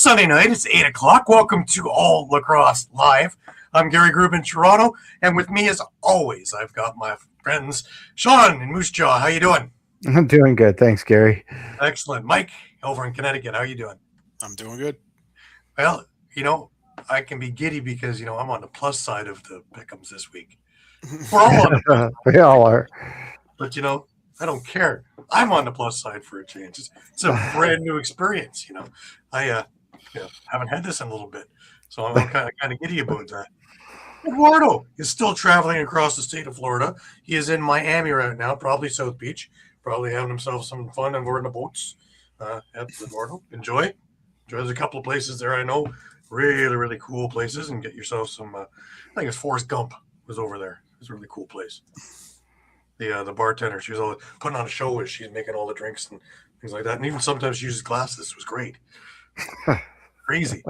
Sunday night. It's 8 o'clock. Welcome to All Lacrosse Live. I'm Gary Groob in Toronto, and with me, as always, I've got my friends Shawn and Moose Jaw. How you doing? I'm doing good. Thanks, Gary. Excellent. Mike, over in Connecticut, how you doing? I'm doing good. Well, I can be giddy because, I'm on the plus side of the pick'ems this week. We're all on the plus side. We all are. But, I don't care. I'm on the plus side for a change. It's a brand new experience, I haven't had this in a little bit, so I'm kind of giddy about that. Eduardo is still traveling across the state of Florida. He is in Miami right now, probably South Beach, probably having himself some fun and boarding the boats. Eduardo, enjoy. There's a couple of places there I know, really, really cool places, and get yourself some. I think it's Forrest Gump was over there. It's a really cool place. The bartender, she was always putting on a show as she's making all the drinks and things like that, and even sometimes she uses glasses. It was great. Crazy.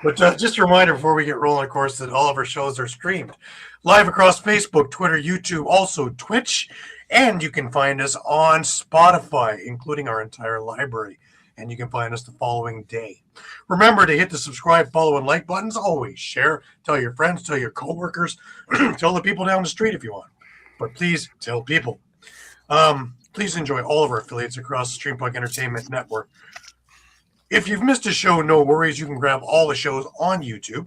But just a reminder before we get rolling, of course, that all of our shows are streamed live across Facebook, Twitter, YouTube, also Twitch, and you can find us on Spotify, including our entire library, and you can find us the following day. Remember to hit the subscribe, follow, and like buttons. Always share, tell your friends, tell your coworkers, tell the people down the street if you want, but please tell people. Please enjoy all of our affiliates across the Streampunk Entertainment Network. If you've missed a show, no worries. You can grab all the shows on YouTube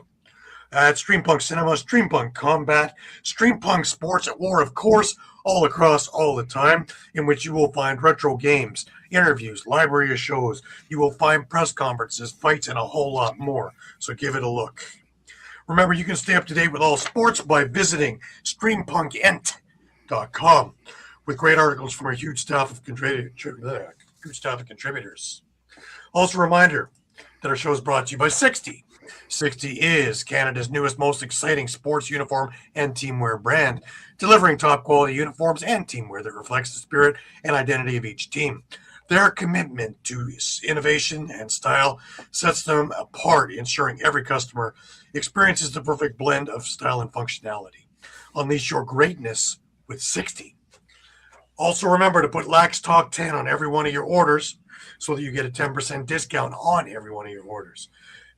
at Streampunk Cinema, Streampunk Combat, Streampunk Sports at War, of course, all across all the time, in which you will find retro games, interviews, library of shows. You will find press conferences, fights, and a whole lot more. So give it a look. Remember, you can stay up to date with all sports by visiting streampunkentertainment.com with great articles from our huge staff of contributors. Also, a reminder that our show is brought to you by 60. 60 is Canada's newest, most exciting sports uniform and teamwear brand, delivering top-quality uniforms and teamwear that reflects the spirit and identity of each team. Their commitment to innovation and style sets them apart, ensuring every customer experiences the perfect blend of style and functionality. Unleash your greatness with 60. Also, remember to put Lax Talk 10 on every one of your orders, so that you get a 10% discount on every one of your orders.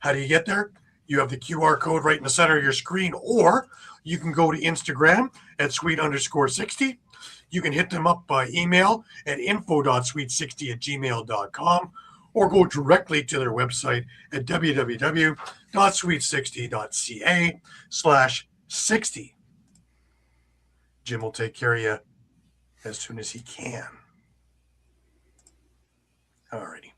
How do you get there? You have the QR code right in the center of your screen, or you can go to Instagram at sweet_60. You can hit them up by email at info.sweet60@gmail.com, or go directly to their website at www.sweet60.ca/60. Jim will take care of you as soon as he can. Alrighty.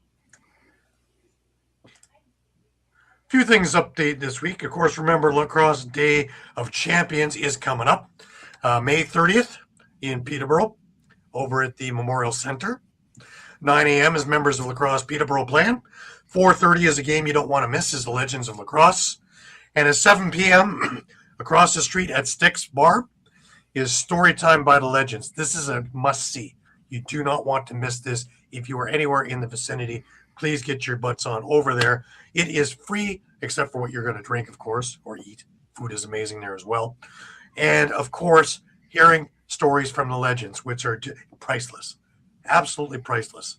Few things update this week. Of course, remember Lacrosse Day of Champions is coming up. May 30th in Peterborough over at the Memorial Center. 9 a.m. is members of Lacrosse Peterborough playing. 4:30 is a game you don't want to miss, is the Legends of Lacrosse. And at 7 p.m. across the street at Sticks Bar is Storytime by the Legends. This is a must-see. You do not want to miss this. If you are anywhere in the vicinity, please get your butts on over there. It is free, except for what you're going to drink, of course, or eat. Food is amazing there as well. And, of course, hearing stories from the legends, which are priceless. Absolutely priceless.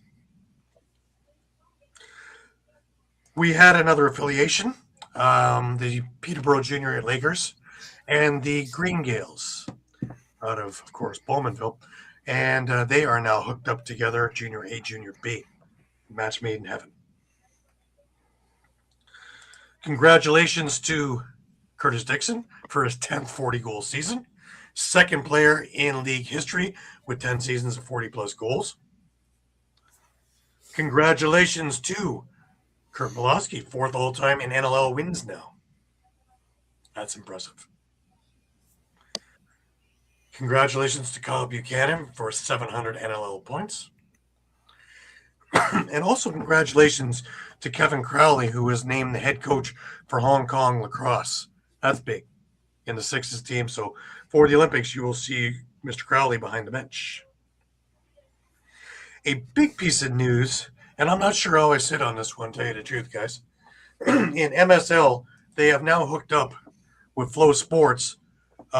We had another affiliation, the Peterborough Junior Lakers and the Green Gales out of course, Bowmanville. And they are now hooked up together, Junior A, Junior B. Match made in heaven. Congratulations to Curtis Dixon for his 10th 40-goal season. Second player in league history with 10 seasons of 40-plus goals. Congratulations to Kurt Milosky, 4th all-time in NLL wins now. That's impressive. Congratulations to Kyle Buchanan for 700 NLL points. And also congratulations to Kevin Crowley, who was named the head coach for Hong Kong Lacrosse. That's big in the Sixes team. So for the Olympics, you will see Mr. Crowley behind the bench. A big piece of news, and I'm not sure how I sit on this one, tell you the truth, guys. In MSL, they have now hooked up with Flow Sports,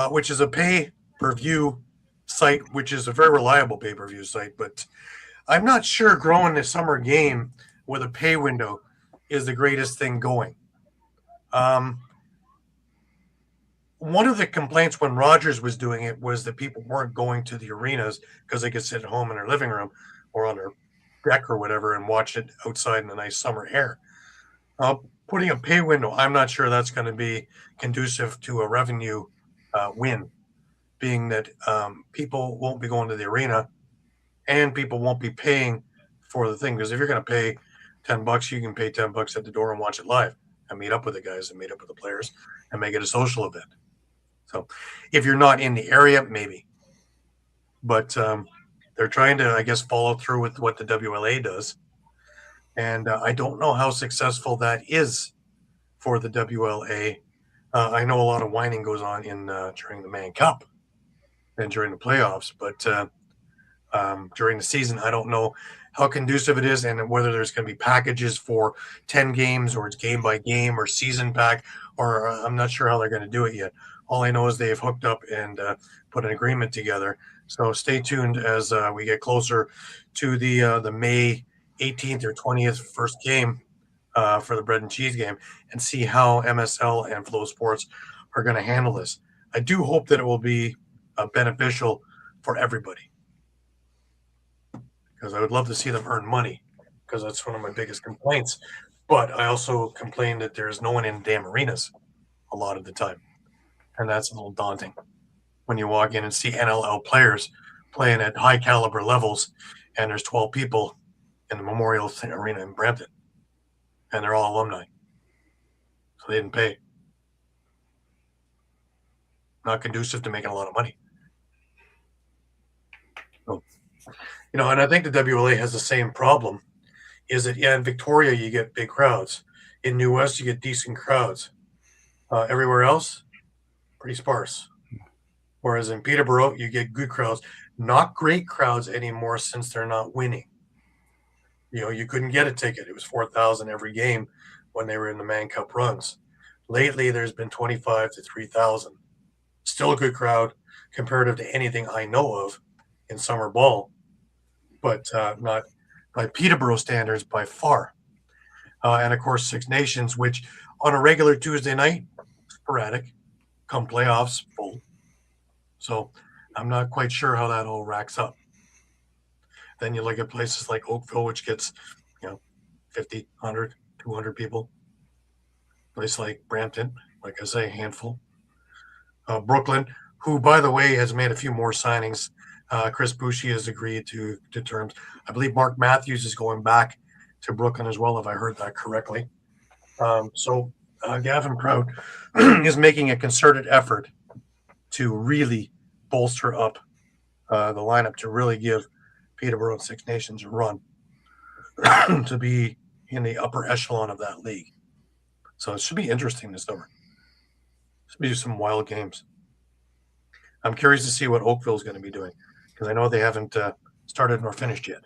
which is a pay-per-view site, which is a very reliable pay-per-view site. But I'm not sure growing a summer game with a pay window is the greatest thing going. One of the complaints when Rogers was doing it was that people weren't going to the arenas because they could sit at home in their living room or on their deck or whatever and watch it outside in the nice summer air. Putting a pay window, I'm not sure that's going to be conducive to a revenue win, being that people won't be going to the arena and people won't be paying for the thing. Because if you're going to pay $10, you can pay $10 at the door and watch it live and meet up with the guys and meet up with the players and make it a social event. So if you're not in the area, maybe. But they're trying to, I guess, follow through with what the WLA does. And I don't know how successful that is for the WLA. I know a lot of whining goes on during the Mann Cup and during the playoffs, but during the season, I don't know how conducive it is and whether there's going to be packages for 10 games or it's game by game or season pack, or I'm not sure how they're going to do it yet. All I know is they've hooked up and put an agreement together. So stay tuned as we get closer to the May 18th or 20th first game for the bread and cheese game and see how MSL and Flow Sports are going to handle this. I do hope that it will be beneficial for everybody, because I would love to see them earn money, because that's one of my biggest complaints. But I also complain that there's no one in damn arenas a lot of the time. And that's a little daunting when you walk in and see NLL players playing at high caliber levels and there's 12 people in the Memorial Arena in Brampton and they're all alumni. So they didn't pay. Not conducive to making a lot of money. So, and I think the WLA has the same problem. Is that, in Victoria, you get big crowds. In New West, you get decent crowds. Everywhere else, pretty sparse. Whereas in Peterborough, you get good crowds. Not great crowds anymore since they're not winning. You couldn't get a ticket. It was 4,000 every game when they were in the Mann Cup runs. Lately, there's been 25 to 3,000. Still a good crowd comparative to anything I know of in summer ball, but not by Peterborough standards by far. And, of course, Six Nations, which on a regular Tuesday night, sporadic, come playoffs, full. So I'm not quite sure how that all racks up. Then you look at places like Oakville, which gets, 50, 100, 200 people. Place like Brampton, like I say, a handful. Brooklyn, who, by the way, has made a few more signings. Chris Boucher has agreed to terms. I believe Mark Matthews is going back to Brooklyn as well, if I heard that correctly. So Gavin Prout is making a concerted effort to really bolster up the lineup, to really give Peterborough and Six Nations a run to be in the upper echelon of that league. So it should be interesting this summer. Should be some wild games. I'm curious to see what Oakville is going to be doing, because I know they haven't started nor finished yet.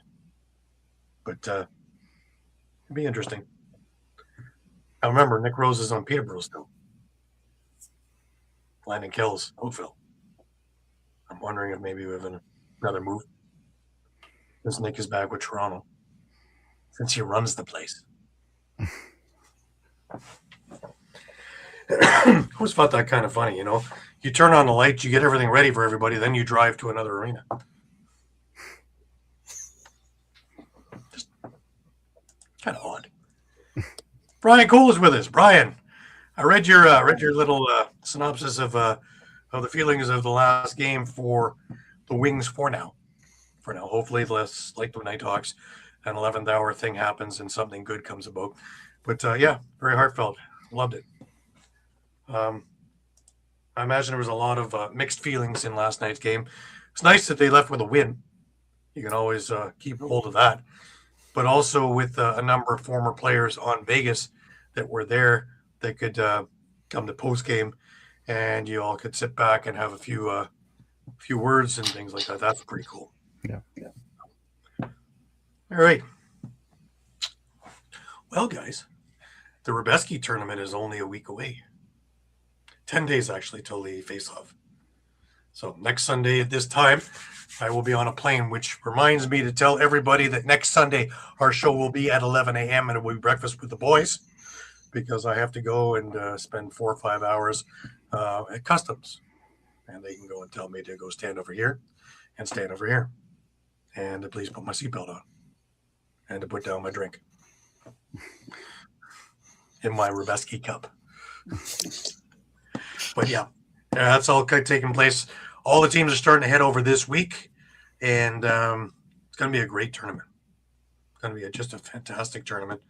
But it'll be interesting. Now remember, Nick Rose is on Peterborough still. Landon Kells, Oakville. I'm wondering if maybe we have another move, since Nick is back with Toronto, since he runs the place. I always thought that kind of funny, You turn on the lights, you get everything ready for everybody, then you drive to another arena. Just kind of odd. Brian Cole is with us. Brian, I read your little synopsis of the feelings of the last game for the Wings for now. Hopefully, less like the Nighthawks, an 11th hour thing happens and something good comes about. But yeah, very heartfelt. Loved it. I imagine there was a lot of mixed feelings in last night's game. It's nice that they left with a win. You can always keep hold of that. But also with a number of former players on Vegas that were there that could come to post game, and you all could sit back and have a few words and things like that. That's pretty cool. Yeah. All right. Well, guys, the Rebeski tournament is only a week away. 10 days, actually, till the face-off. So next Sunday at this time, I will be on a plane, which reminds me to tell everybody that next Sunday our show will be at 11 a.m. and it will be breakfast with the boys because I have to go and spend 4 or 5 hours at customs. And they can go and tell me to go stand over here and stand over here and to please put my seatbelt on and to put down my drink in my Rubeski cup. But yeah, that's all taking place. All the teams are starting to head over this week, and it's going to be a great tournament. It's going to be just a fantastic tournament.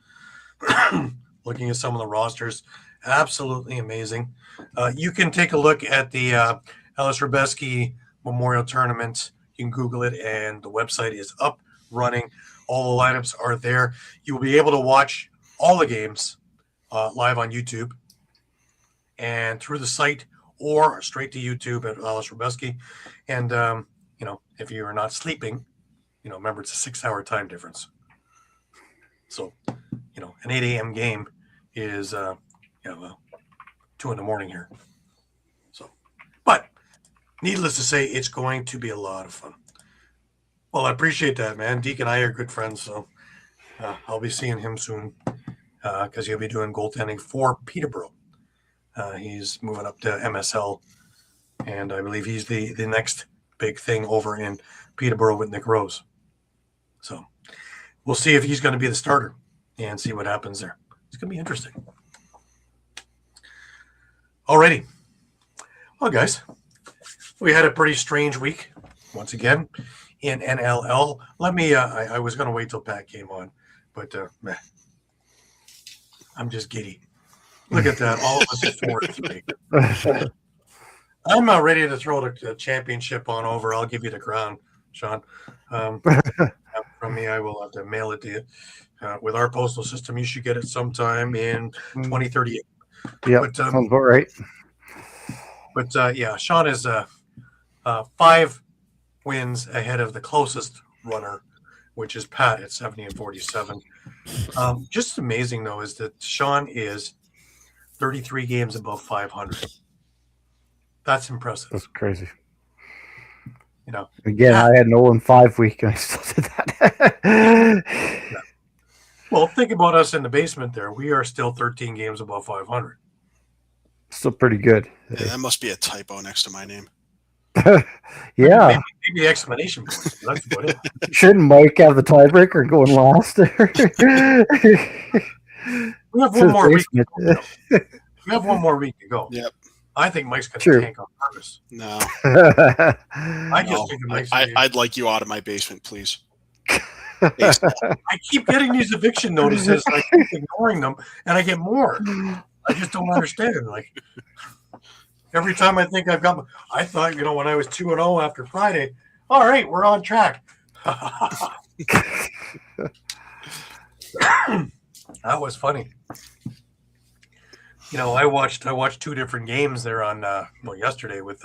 Looking at some of the rosters, absolutely amazing. You can take a look at the Ellis Rubeski Memorial Tournament. You can Google it, and the website is up, running. All the lineups are there. You will be able to watch all the games live on YouTube and through the site or straight to YouTube at Ellis Rubeski. And, if you are not sleeping, remember it's a 6-hour time difference. So, an 8 a.m. game is, 2 in the morning here. So, but needless to say, it's going to be a lot of fun. Well, I appreciate that, man. Deke and I are good friends, so I'll be seeing him soon because he'll be doing goaltending for Peterborough. He's moving up to MSL, and I believe he's the next big thing over in Peterborough with Nick Rose. So we'll see if he's going to be the starter and see what happens there. It's going to be interesting. Alrighty. Well, guys, we had a pretty strange week once again in NLL. Let me, I was going to wait till Pat came on, but I'm just giddy. Look at that. All of us at 4-3. I'm not ready to throw the championship on over. I'll give you the crown, Shawn. From me, I will have to mail it to you. With our postal system, you should get it sometime in 2038. Yeah, sounds about right. But yeah, Shawn is 5 wins ahead of the closest runner, which is Pat at 70-47. Just amazing, though, is that Shawn is 33 games above 500. That's impressive. That's crazy. Again, Pat, I had an 0-5 week, and I still did that. Yeah. Well, think about us in the basement there. We are still 13 games above 500. Still pretty good. Yeah, that must be a typo next to my name. Yeah. Maybe exclamation point. That's about it. Shouldn't Mike have the tiebreaker going last? We have one more week to go. We have one more week to go. Yep. I think Mike's going to tank on purpose. No. I just think Mike's I'd like you out of my basement, please. I keep getting these eviction notices, and I keep ignoring them, and I get more. I just don't understand it. Like every time I think I've got, I thought, when I was 2-0 after Friday, all right, we're on track. That was funny. I watched 2 different games there on yesterday with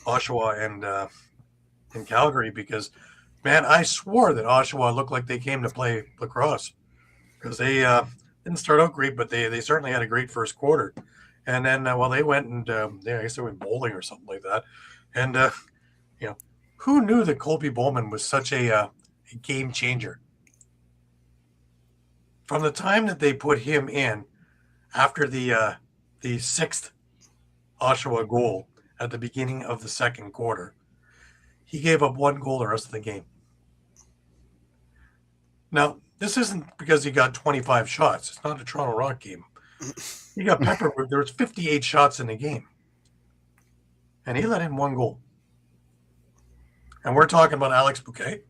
Oshawa and Calgary because, man, I swore that Oshawa looked like they came to play lacrosse because they didn't start out great, but they certainly had a great first quarter. And then, they went and I guess they went bowling or something like that. And, who knew that Colby Bowman was such a game changer? From the time that they put him in after the 6th Oshawa goal at the beginning of the second quarter, he gave up 1 goal the rest of the game. Now, this isn't because he got 25 shots. It's not a Toronto Rock game. He got peppered. There was 58 shots in the game. And he let in 1 goal. And we're talking about Alex Bouquet?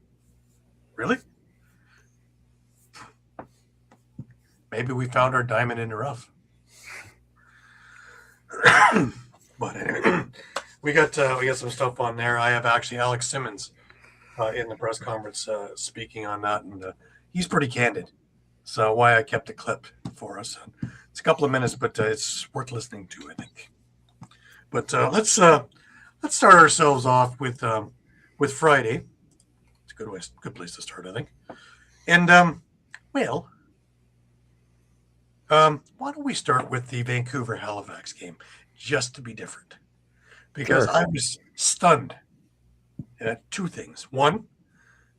Really? Maybe we found our diamond in the rough. But anyway, we got some stuff on there. I have actually Alex Simmons in the press conference speaking on that, and he's pretty candid. So why I kept a clip for us. It's a couple of minutes, but it's worth listening to, I think. But let's start ourselves off with Friday. It's a good place to start, I think. And why don't we start with the Vancouver-Halifax game, just to be different? Because sure. I was stunned two things. One,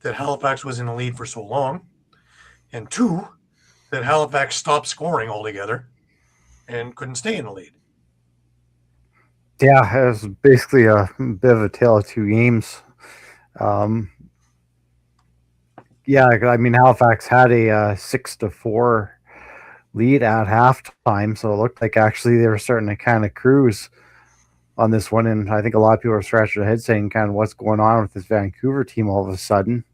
that Halifax was in the lead for so long. And two, that Halifax stopped scoring altogether and couldn't stay in the lead. Yeah, it was basically a bit of a tale of two games. Yeah, I mean Halifax had a 6-4 lead at halftime, so it looked like actually they were starting to kind of cruise on this one, and I think a lot of people are scratching their heads saying kind of what's going on with this Vancouver team all of a sudden.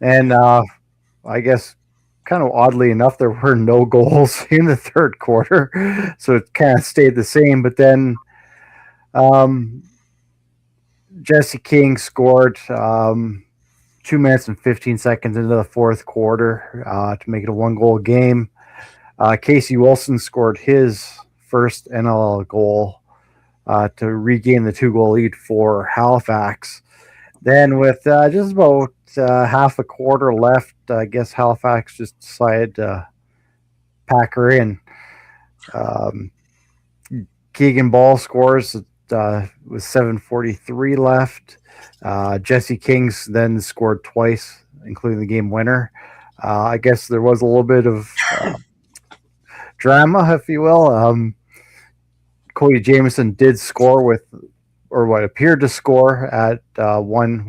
And I guess kind of oddly enough, there were no goals in the third quarter, so it kind of stayed the same. But then Jesse King scored 2 minutes and 15 seconds into the fourth quarter to make it a 1-goal game. Casey Wilson scored his first NLL goal to regain the 2-goal lead for Halifax. Then with just about half a quarter left, I guess Halifax just decided to pack her in. Keegan Ball scores with 7:43 left. Jesse Kings then scored twice, including the game winner. I guess there was a little bit of drama, if you will. Cody Jamieson did score or what appeared to score at 1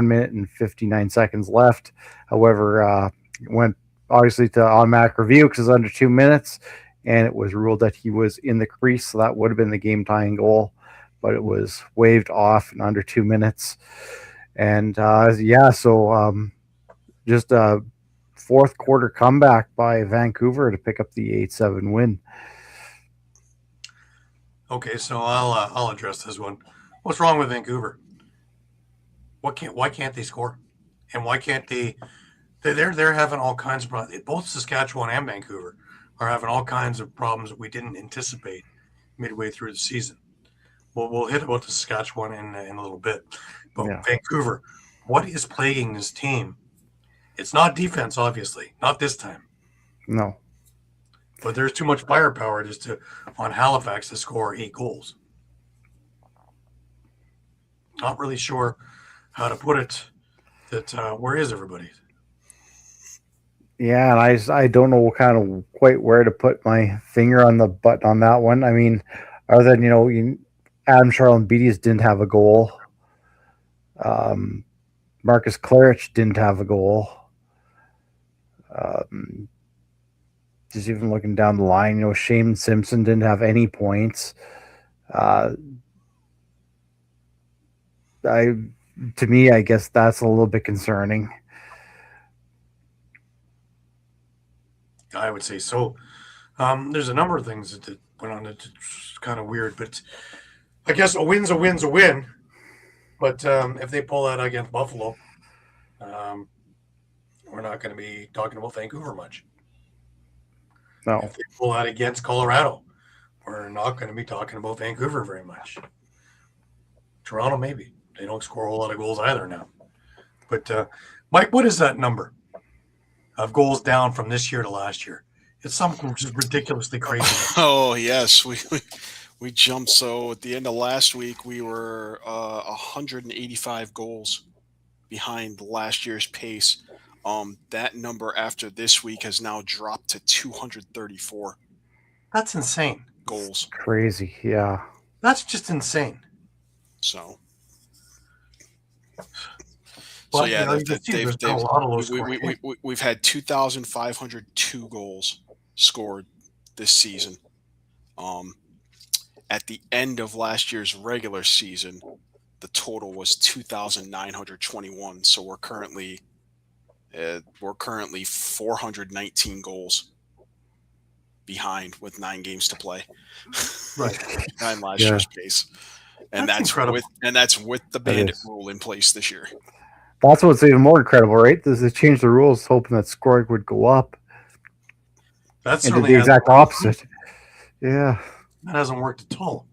minute and 59 seconds left. However, went obviously to automatic review because it's under 2 minutes, and it was ruled that he was in the crease, so that would have been the game-tying goal, but it was waved off in under 2 minutes. And just a fourth quarter comeback by Vancouver to pick up the 8-7 win. Okay, so I'll address this one. What's wrong with Vancouver? Why can't they score? And why can't they? They're having all kinds of problems. Both Saskatchewan and Vancouver are having all kinds of problems that we didn't anticipate midway through the season. We'll hit about the Saskatchewan in a little bit, but yeah. Vancouver, what is plaguing this team? It's not defense, obviously, not this time. No. But there's too much firepower on Halifax to score 8 goals. Not really sure how to put it. Where is everybody? Yeah, and I don't know quite where to put my finger on the button on that one. I mean, other than Adam Charles Beatties didn't have a goal. Marcus Clarich didn't have a goal. Just even looking down the line, Shane Simpson didn't have any points. To me, I guess that's a little bit concerning. I would say so. There's a number of things that went on that's kind of weird, but I guess a win's a win's a win. But if they pull that against Buffalo, we're not going to be talking about Vancouver much. No. If they pull that against Colorado, we're not going to be talking about Vancouver very much. Toronto, maybe. They don't score a whole lot of goals either now. But, Mike, what is that number of goals down from this year to last year? It's something just ridiculously crazy. Oh, yes. We jumped. So at the end of last week, we were 185 goals behind last year's pace. That number after this week has now dropped to 234. That's insane. Goals. Crazy, yeah. That's just insane. So yeah, we've had 2,502 goals scored this season. At the end of last year's regular season, the total was 2,921. So we're currently 419 goals behind with 9 games to play. Right. Behind last year's pace. And that's incredible. That's with the bandit rule in place this year. That's what's even more incredible, right? They changed the rules hoping that scoring would go up. That's and did the exact opposite. Yeah. That hasn't worked at all.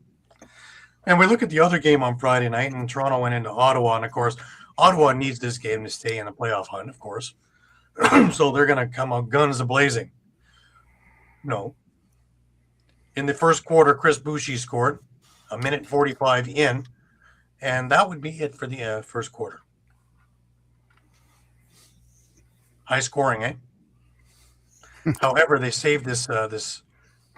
And we look at the other game on Friday night, and Toronto went into Ottawa, and of course, Ottawa needs this game to stay in the playoff hunt, of course. So they're going to come out guns a-blazing. No. In the first quarter, Chris Boucher scored, 1:45 in. And that would be it for the first quarter. High scoring, eh? However, they saved this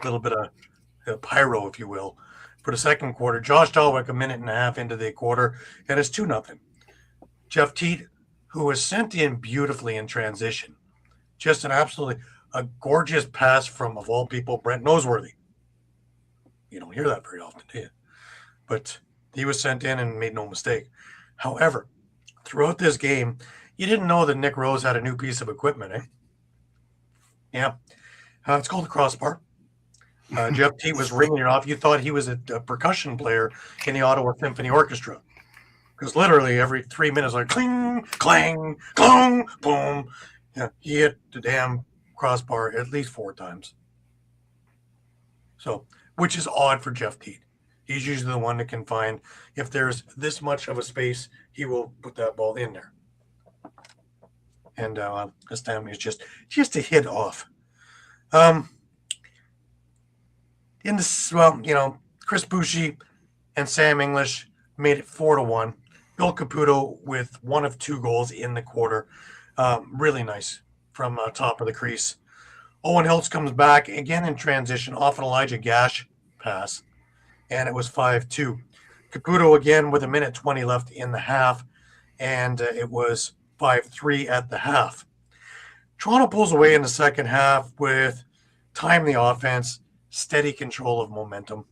little bit of pyro, if you will, for the second quarter. Josh Dalwick, a minute and a half into the quarter, and it's 2-0. Jeff Teat, who was sent in beautifully in transition, just an absolutely a gorgeous pass from, of all people, Brent Noseworthy. You don't hear that very often, do you? But he was sent in and made no mistake. However, throughout this game, you didn't know that Nick Rose had a new piece of equipment, eh? Yeah. It's called a crossbar. Jeff Teat was ringing it off. You thought he was a percussion player in the Ottawa Symphony Orchestra. Because literally every 3 minutes, like cling, clang, clong, boom. Yeah, he hit the damn crossbar at least 4 times. So, which is odd for Jeff Teat. He's usually the one that can find, if there's this much of a space, he will put that ball in there. And this time it's just a hit off. In this, Chris Boucher and Sam English made it 4-1. Bill Caputo with 1 of 2 goals in the quarter. Really nice from top of the crease. Owen Hiltz comes back again in transition off an Elijah Gash pass, and it was 5-2. Caputo again with 1:20 left in the half, and it was 5-3 at the half. Toronto pulls away in the second half with timely offense, steady control of momentum.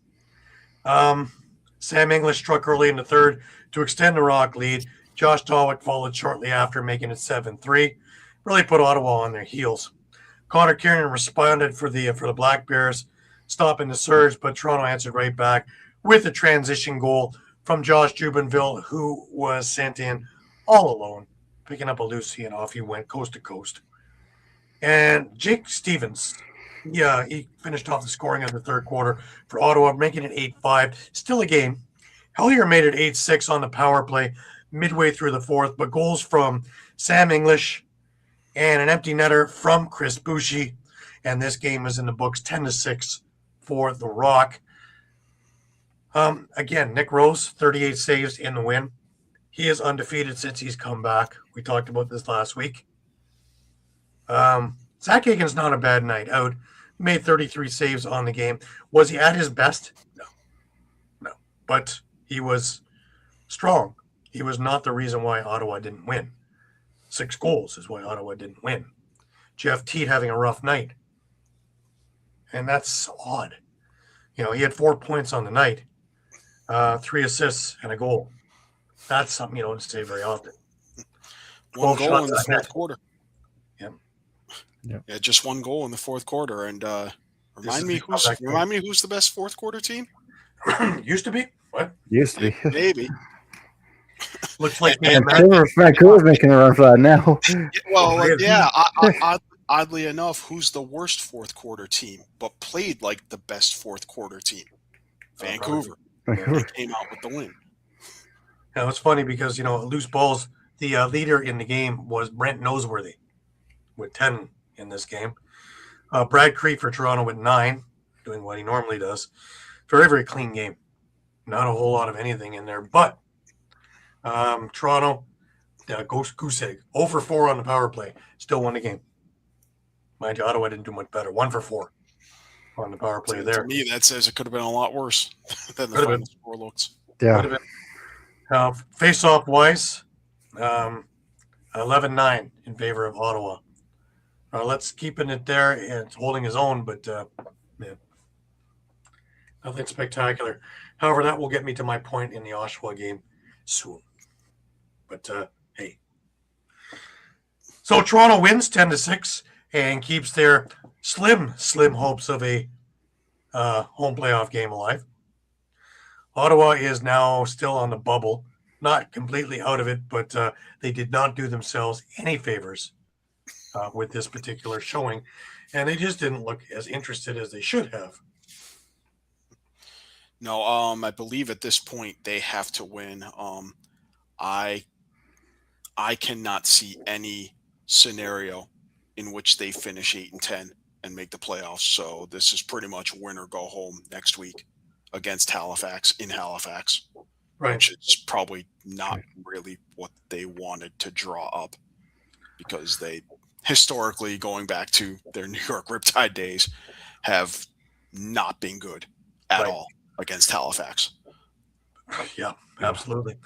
Sam English struck early in the third to extend the Rock lead. Josh Dalwick followed shortly after, making it 7-3. Really put Ottawa on their heels. Connor Kiernan responded for the Black Bears, stopping the surge, but Toronto answered right back with a transition goal from Josh Jubenville, who was sent in all alone, picking up a loosie, and off he went coast to coast. And Jake Stevens, he finished off the scoring of the third quarter for Ottawa, making it 8-5. Still a game. Hellier made it 8-6 on the power play midway through the fourth, but goals from Sam English and an empty netter from Chris Boucher, and this game is in the books 10-6 for the Rock. Again, Nick Rose, 38 saves in the win. He is undefeated since he's come back. We talked about this last week. Zach Aiken's not a bad night out. Made 33 saves on the game. Was he at his best? No. But he was strong. He was not the reason why Ottawa didn't win. 6 goals is why Ottawa didn't win. Jeff Teat having a rough night. And that's odd. He had 4 points on the night, 3 assists and a goal. That's something you don't say very often. 1 goal in the fourth quarter. Yeah. Yeah, just 1 goal in the fourth quarter. And remind me who's the best fourth quarter team? Used to be. What? Used to be. Maybe. Looks like Vancouver's making a run for that now. Well, yeah. Oddly enough, who's the worst fourth quarter team, but played like the best fourth quarter team? Vancouver. They came out with the win. Now it's funny because loose balls. The leader in the game was Brent Noseworthy with 10 in this game. Brad Crete for Toronto with 9, doing what he normally does. Very, very clean game. Not a whole lot of anything in there, but Toronto, goose egg, 0 for 4 on the power play, still won the game. Mind you, Ottawa didn't do much better. 1 for 4 on the power play there. To me, that says it could have been a lot worse than the final score looks. Yeah. Face-off wise, 11-9 in favor of Ottawa. Let's keeping it there and holding his own, but nothing spectacular. However, that will get me to my point in the Oshawa game soon. But hey, so Toronto wins 10-6 and keeps their slim hopes of a home playoff game alive. Ottawa is now still on the bubble, not completely out of it, but they did not do themselves any favors with this particular showing, and they just didn't look as interested as they should have. No, I believe at this point they have to win. I cannot see any scenario in which they finish 8-10 and make the playoffs. So this is pretty much win or go home next week against Halifax in Halifax. Right. which is probably not really what they wanted to draw up, because they historically, going back to their New York Riptide days, have not been good at Right. all against Halifax. Yeah, absolutely.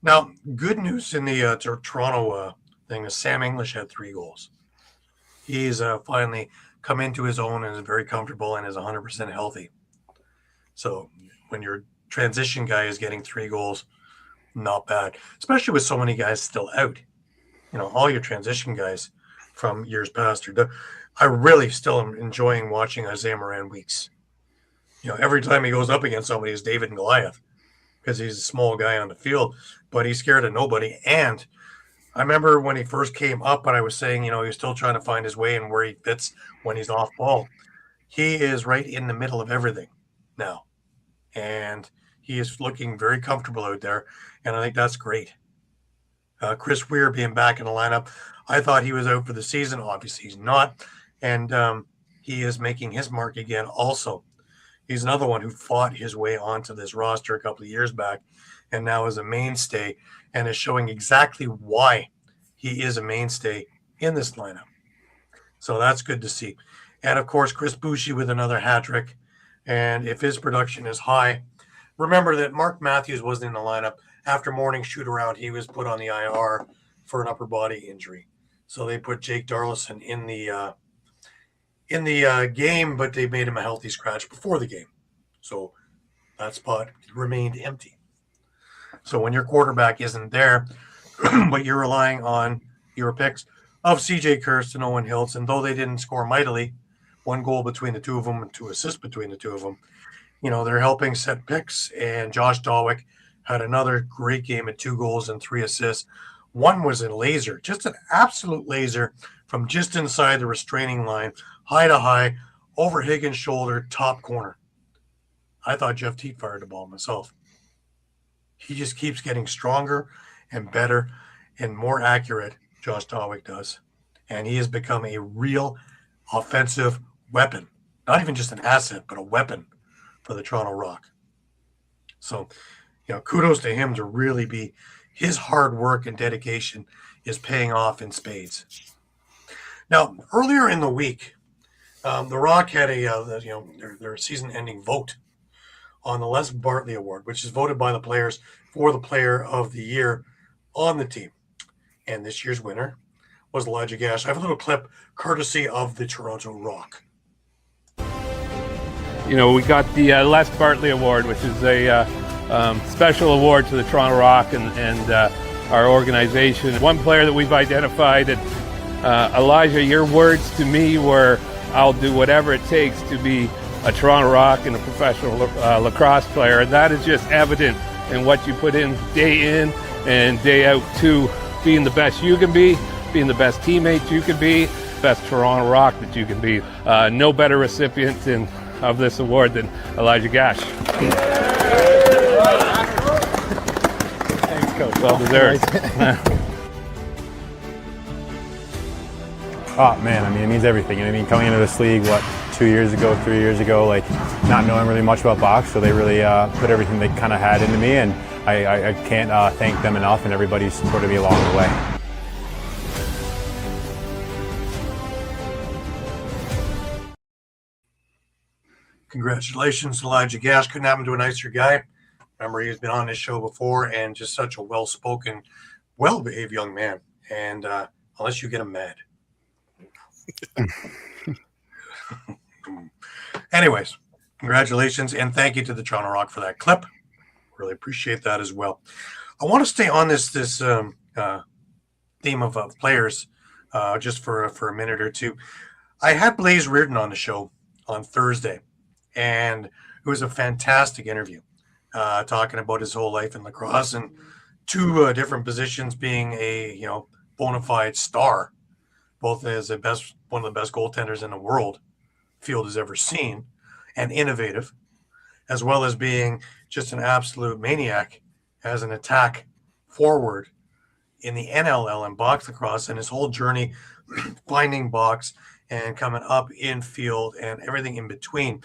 Now, good news in the Toronto thing is Sam English had 3 goals. He's finally come into his own and is very comfortable and is 100% healthy. So when your transition guy is getting 3 goals, not bad, especially with so many guys still out. You know, all your transition guys from years past are done. I really still am enjoying watching Isaiah Moran Weeks. You know, every time he goes up against somebody, it's David and Goliath, because he's a small guy on the field, but he's scared of nobody. And I remember when he first came up, and I was saying, you know, he's still trying to find his way and where he fits when he's off ball. He is right in the middle of everything now, and he is looking very comfortable out there, and I think that's great. Chris Weir being back in the lineup, I thought he was out for the season. Obviously, he's not, and he is making his mark again also. He's another one who fought his way onto this roster a couple of years back and now is a mainstay and is showing exactly why he is a mainstay in this lineup. So that's good to see. And, of course, Chris Boucher with another hat trick. And if his production is high, remember that Mark Matthews wasn't in the lineup. After morning shoot-around, he was put on the IR for an upper body injury. So they put Jake Darlison in the game, but they made him a healthy scratch before the game. So that spot remained empty. So when your quarterback isn't there, but you're relying on your picks of CJ Kirst and Owen Hiltz, and though they didn't score mightily, 1 goal between the two of them and 2 assists between the two of them, you know, they're helping set picks. And Josh Dawick had another great game at 2 goals and 3 assists. One was a laser, just an absolute laser from just inside the restraining line, high to high, over Higgins' shoulder, top corner. I thought Jeff Teat fired the ball myself. He just keeps getting stronger and better and more accurate, Josh Dawick does. And he has become a real offensive weapon. Not even just an asset, but a weapon for the Toronto Rock. So, you know, kudos to him to really be – his hard work and dedication is paying off in spades. Now, earlier in the week, the Rock had their season-ending vote on the Les Bartley Award, which is voted by the players for the Player of the Year on the team. And this year's winner was Elijah Gash. I have a little clip courtesy of the Toronto Rock. You know, we got the Les Bartley Award, which is a special award to the Toronto Rock and our organization. One player that we've identified, and Elijah, your words to me were, I'll do whatever it takes to be a Toronto Rock and a professional lacrosse player. And that is just evident in what you put in and day out to being the best you can be, being the best teammate you can be, best Toronto Rock that you can be. No better recipient of this award than Elijah Gash. Thanks, Coach. Well deserved. Oh man, I mean, it means everything. I mean, coming into this league, 3 years ago, like not knowing really much about box, so they really put everything they kind of had into me, and I can't thank them enough, and everybody supported me along the way. Congratulations, Elijah Gash. Couldn't happen to a nicer guy. Remember, he's been on this show before, and just such a well-spoken, well-behaved young man. And unless you get him mad. Anyways, congratulations, and thank you to the Toronto Rock for that clip. Really appreciate that as well. I want to stay on this theme of players just for a minute or two. I had Blaze Reardon on the show on Thursday, and it was a fantastic interview, talking about his whole life in lacrosse and 2 different positions, being a bona fide star, both as one of the best goaltenders in the world field has ever seen, and innovative, as well as being just an absolute maniac as an attack forward in the NLL and box lacrosse, and his whole journey finding box and coming up in field and everything in between.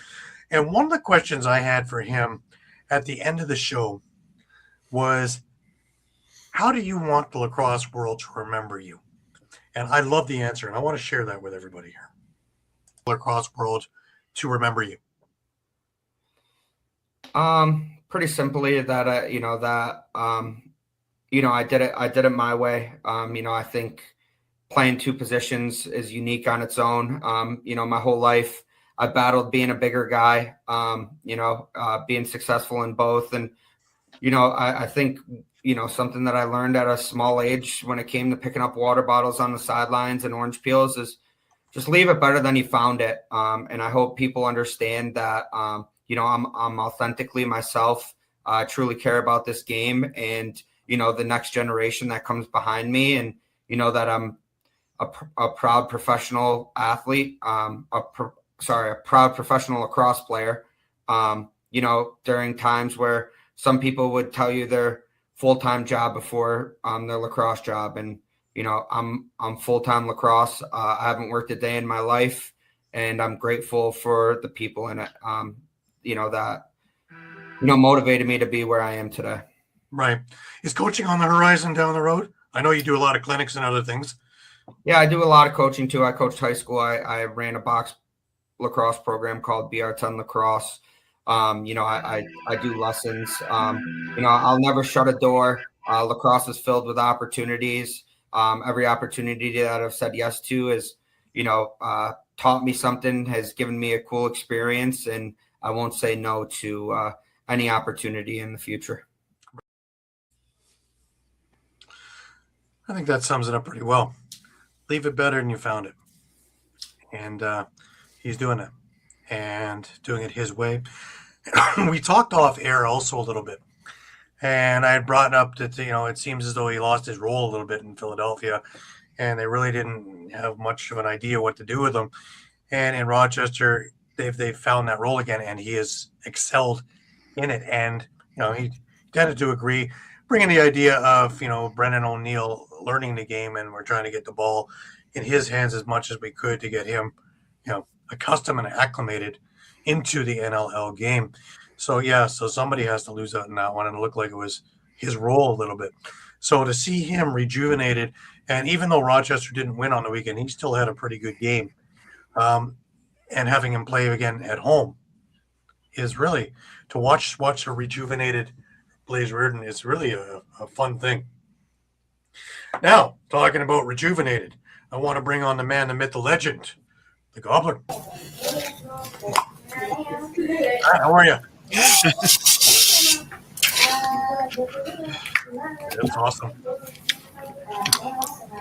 And one of the questions I had for him at the end of the show was, how do you want the lacrosse world to remember you? And I love the answer, and I want to share that with everybody here. Lacrosse world to remember you. Pretty simply that I did it my way. I think playing two positions is unique on its own. My whole life I battled being a bigger guy, being successful in both. And, I think, something that I learned at a small age when it came to picking up water bottles on the sidelines and orange peels is just leave it better than you found it. And I hope people understand that, I'm authentically myself. I truly care about this game and, the next generation that comes behind me, and, that I'm a proud professional athlete, a proud professional lacrosse player, during times where some people would tell you their full-time job before their lacrosse job. And, I'm full-time lacrosse. I haven't worked a day in my life, and I'm grateful for the people in it, that, motivated me to be where I am today. Right. Is coaching on the horizon down the road? I know you do a lot of clinics and other things. Yeah, I do a lot of coaching too. I coached high school. I ran a box lacrosse program called BR10 Lacrosse. I do lessons. I'll never shut a door. Lacrosse is filled with opportunities. Every opportunity that I've said yes to is, taught me something, has given me a cool experience, and I won't say no to any opportunity in the future. I think that sums it up pretty well. Leave it better than you found it. And he's doing it and doing it his way. We talked off air also a little bit. And I had brought up that, it seems as though he lost his role a little bit in Philadelphia, and they really didn't have much of an idea what to do with him. And in Rochester, they've found that role again, and he has excelled in it. And, he tended to agree, bringing the idea of, Brennan O'Neill learning the game, and we're trying to get the ball in his hands as much as we could to get him, accustomed and acclimated into the NLL game. So, so somebody has to lose out in that one, and it looked like it was his role a little bit. So to see him rejuvenated, and even though Rochester didn't win on the weekend, he still had a pretty good game. And having him play again at home is really, to watch a rejuvenated Blaze Reardon is really a fun thing. Now, talking about rejuvenated, I want to bring on the man, the myth, the legend, the Goblin. Hi, how are you? That's awesome.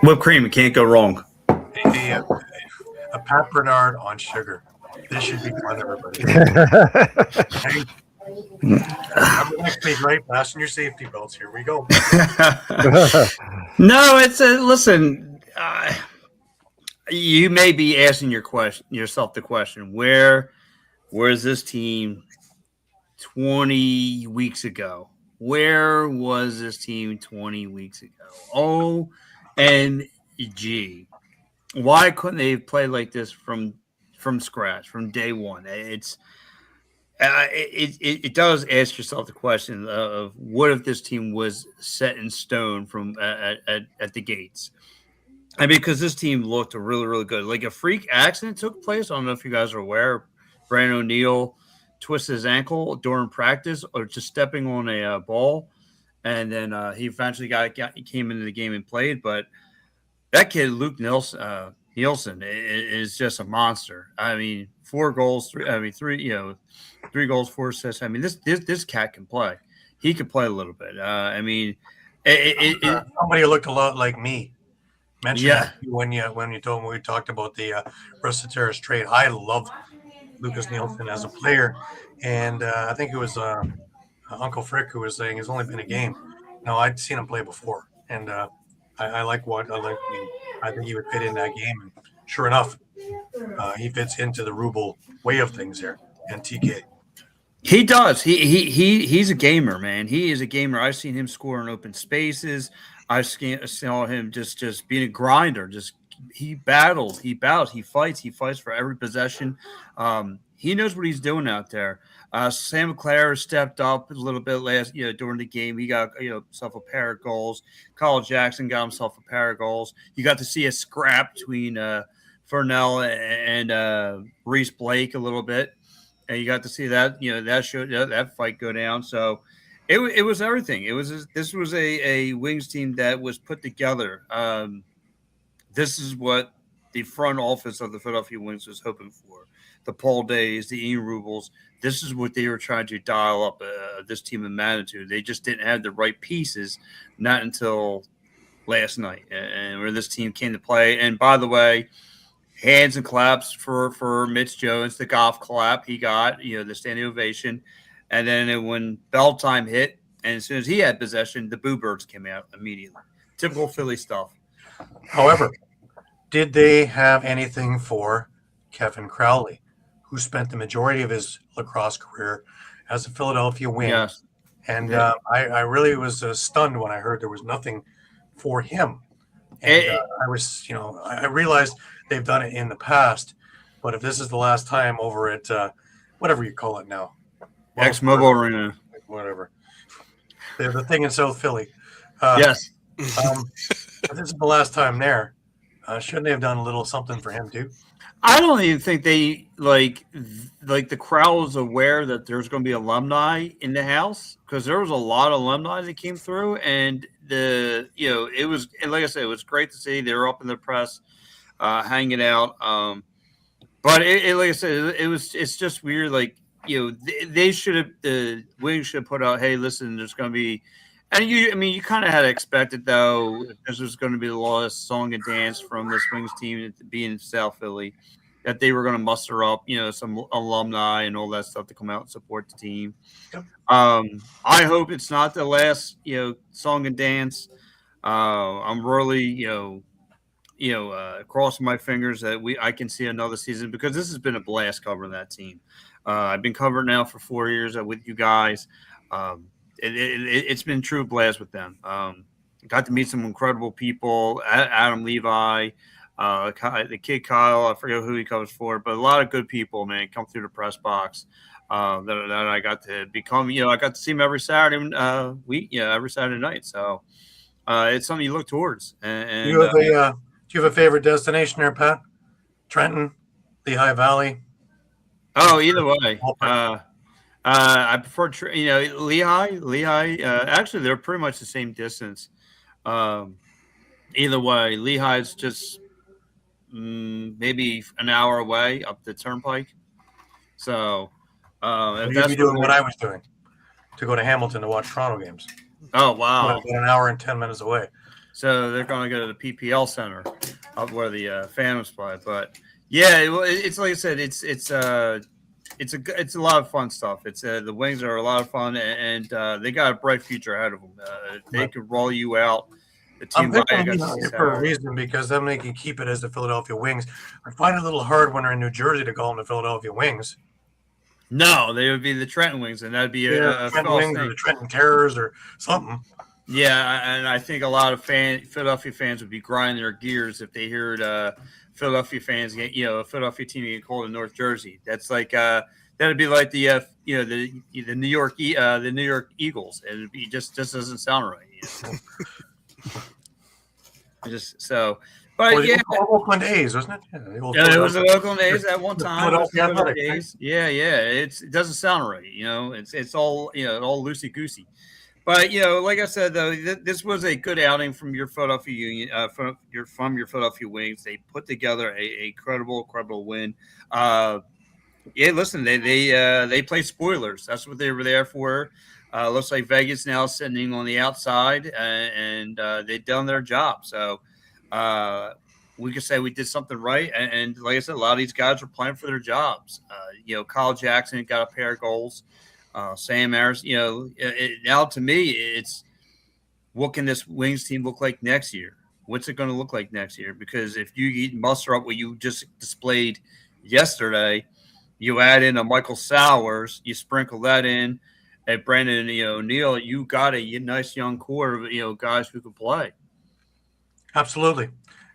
Whipped cream, it can't go wrong. A Pat Bernard on sugar. This should be fun, everybody. Hey, have the next page, right? Fasten your safety belts. Here we go. No, it's listen. You may be asking yourself the question: where's this team 20 weeks ago? Where was this team 20 weeks ago? OMG. Why couldn't they play like this from scratch, from day one? It does ask yourself the question of what if this team was set in stone from at the gates? I mean, because this team looked really, really good. Like a freak accident took place. I don't know if you guys are aware. Brandon O'Neill twisted his ankle during practice or just stepping on a ball, and then he eventually he came into the game and played. But that kid, Luke Nielsen, is just a monster. I mean, 4 goals, 3 goals, 4 assists. I mean, this cat can play. He can play a little bit. Somebody who looked a lot like me. Mentioned Yeah. when you told me we talked about the Russell trade. I loved Lucas Nielsen as a player, and I think it was Uncle Frick who was saying it's only been a game. No, I'd seen him play before, and I like what I like. I think he would fit in that game, and sure enough, he fits into the Rubel way of things here. And TK, he does. He's a gamer, man. He is a gamer. I've seen him score in open spaces. I saw him just being a grinder, just he battles, he fights for every possession. He knows what he's doing out there. Sam McClare stepped up a little bit during the game. He got himself a pair of goals. Kyle Jackson got himself a pair of goals. You got to see a scrap between Furnell and Reese Blake a little bit, and you got to see that that fight go down. So it was everything. This was a Wings team that was put together. This is what the front office of the Philadelphia Wings was hoping for. The Paul Days, the Ian Rubles. This is what they were trying to dial up this team in magnitude. They just didn't have the right pieces, not until last night, and where this team came to play. And by the way, hands and claps for Mitch Jones, the golf clap he got, the standing ovation. And then when bell time hit, and as soon as he had possession, the Boo Birds came out immediately. Typical Philly stuff. However, did they have anything for Kevin Crowley, who spent the majority of his lacrosse career as a Philadelphia Wing? Yes. And I really was stunned when I heard there was nothing for him. And I was, I realized they've done it in the past, but if this is the last time over at whatever you call it now, X-Mobile Arena, whatever, the thing in South Philly. Yes. If this is the last time there, shouldn't they have done a little something for him too? I don't even think they like the crowd was aware that there's going to be alumni in the house, because there was a lot of alumni that came through, and it was, and like I said, it was great to see. They were up in the press, hanging out. But like I said, it's just weird. Like, they should have, the Wings should have put out, hey, listen, there's going to be. And you kind of had expected, though, this was going to be a lot of song and dance from this Wings team being in South Philly, that they were going to muster up, some alumni and all that stuff to come out and support the team. Yep. I hope it's not the last, song and dance. I'm really, crossing my fingers that I can see another season, because this has been a blast covering that team. I've been covering now for 4 years with you guys. It's been true blast with them. Got to meet some incredible people. Adam Levi, the kid Kyle, I forget who he covers for, but a lot of good people, man, come through the press box that I got to become. I got to see them every Saturday every Saturday night. So it's something you look towards. And do you have a favorite destination there, Pat? Trenton, Lehigh Valley? Oh, either way. I prefer, Lehigh. Actually, they're pretty much the same distance. Either way, Lehigh's just maybe an hour away up the turnpike. So, you'd be doing what I was doing, to go to Hamilton to watch Toronto games. Oh, wow. About an hour and 10 minutes away. So they're going to go to the PPL Center, up where the Phantoms play. But yeah, it's like I said, it's a lot of fun stuff. It's the Wings are a lot of fun, and they got a bright future ahead of them. They could roll you out. The team I'm picking for a reason, because then they can keep it as the Philadelphia Wings. I find it a little hard when they're in New Jersey to call them the Philadelphia Wings. No, they would be the Trenton Wings, and that'd be a Trenton Wings or the Trenton Terrors or something. Yeah, and I think a lot of Philadelphia fans would be grinding their gears if they heard Philadelphia fans get, a Philadelphia team get called in North Jersey. That's like that'd be like the New York Eagles. It'd be just doesn't sound right. But yeah, Oakland A's, wasn't it? Yeah, it was the Oakland A's at one time. Yeah, it doesn't sound right. It's all all loosey goosey. But like I said, though, this was a good outing from your Philadelphia Union, from your Philadelphia Wings. They put together a credible win. Listen, they play spoilers. That's what they were there for. Looks like Vegas now sitting on the outside, and they've done their job. So we could say we did something right. And like I said, a lot of these guys are playing for their jobs. Kyle Jackson got a pair of goals. Sam Harris, now to me, it's what can this Wings team look like next year? What's it going to look like next year? Because if you muster up what you just displayed yesterday, you add in a Michael Sowers, you sprinkle that in, and Brandon O'Neill, you got a nice young core of guys who can play. Absolutely.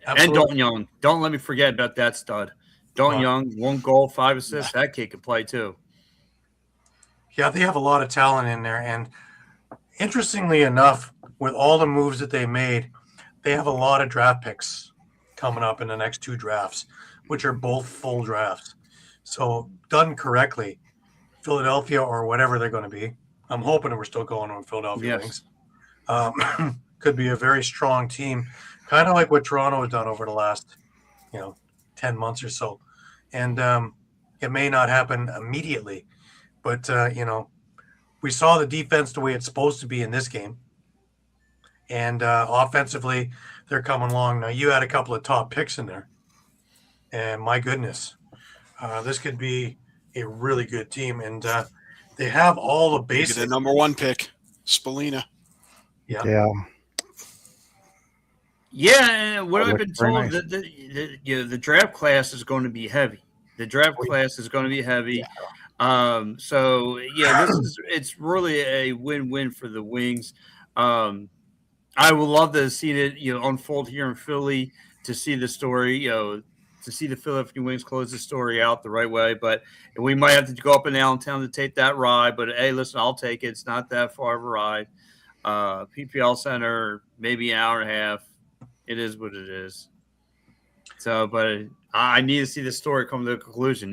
And Dalton Young. Don't let me forget about that stud. Dalton Young, 1 goal, 5 assists. That kid can play too. Yeah, they have a lot of talent in there. And interestingly enough, with all the moves that they made, they have a lot of draft picks coming up in the next 2 drafts, which are both full drafts. So done correctly, Philadelphia or whatever they're going to be. I'm hoping that we're still going on Philadelphia Wings. Could be a very strong team, kind of like what Toronto has done over the last, 10 months or so. And it may not happen immediately, but, we saw the defense the way it's supposed to be in this game. And offensively, they're coming along. Now, you had a couple of top picks in there. And my goodness, this could be a really good team. And they have all the basics. The number 1 pick, Spallina. Yeah. Yeah, and what I've been told, the draft class is going to be heavy. The draft class is going to be heavy. So it's really a win-win for the Wings. I would love to see it, unfold here in Philly, to see the story, to see the Philadelphia Wings close the story out the right way. But we might have to go up in Allentown to take that ride. But hey, listen, I'll take it. It's not that far of a ride. PPL Center, maybe an hour and a half. It is what it is. So, but I need to see the story come to a conclusion.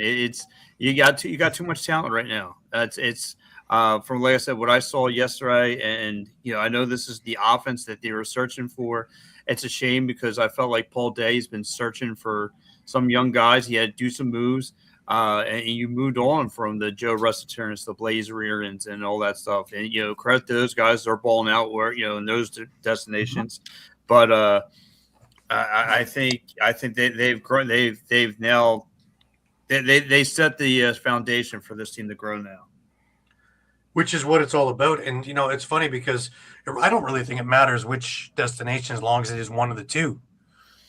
You got too much talent right now. It's from, like I said, what I saw yesterday, and I know this is the offense that they were searching for. It's a shame because I felt like Paul Day's been searching for some young guys. He had to do some moves, and you moved on from the Joe Russiterns, the Blaze Reardons, and all that stuff. And credit to those guys; they're balling out where in those destinations. But I think they've now they set the foundation for this team to grow now. Which is what it's all about. And, it's funny because I don't really think it matters which destination as long as it is one of the two.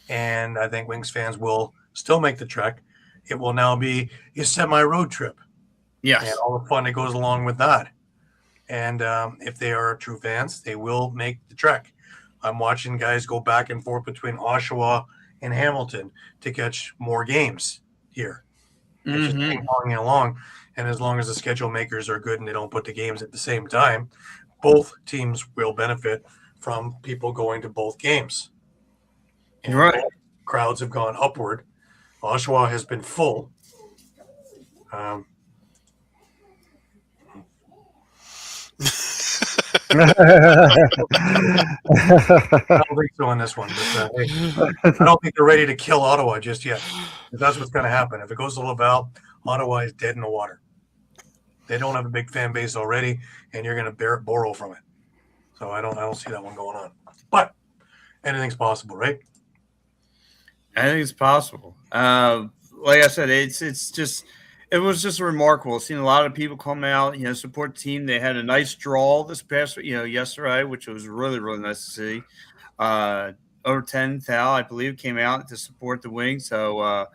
And I think Wings fans will still make the trek. It will now be a semi-road trip. Yes. And all the fun that goes along with that. And if they are true fans, they will make the trek. I'm watching guys go back and forth between Oshawa and Hamilton to catch more games here. It's just ping-ponging along. And as long as the schedule makers are good and they don't put the games at the same time, both teams will benefit from people going to both games. And right. Crowds have gone upward. Oshawa has been full. I don't think so on this one. But, I don't think they're ready to kill Ottawa just yet. If that's what's going to happen. If it goes to Laval, Ottawa is dead in the water. They don't have a big fan base already, and you're going to borrow from it. So I don't see that one going on. But anything's possible, right? Anything's possible. Like I said, it was just remarkable. Seeing a lot of people come out, support the team. They had a nice draw this past, yesterday, which was really, really nice to see. Over 10,000, I believe, came out to support the Wings. So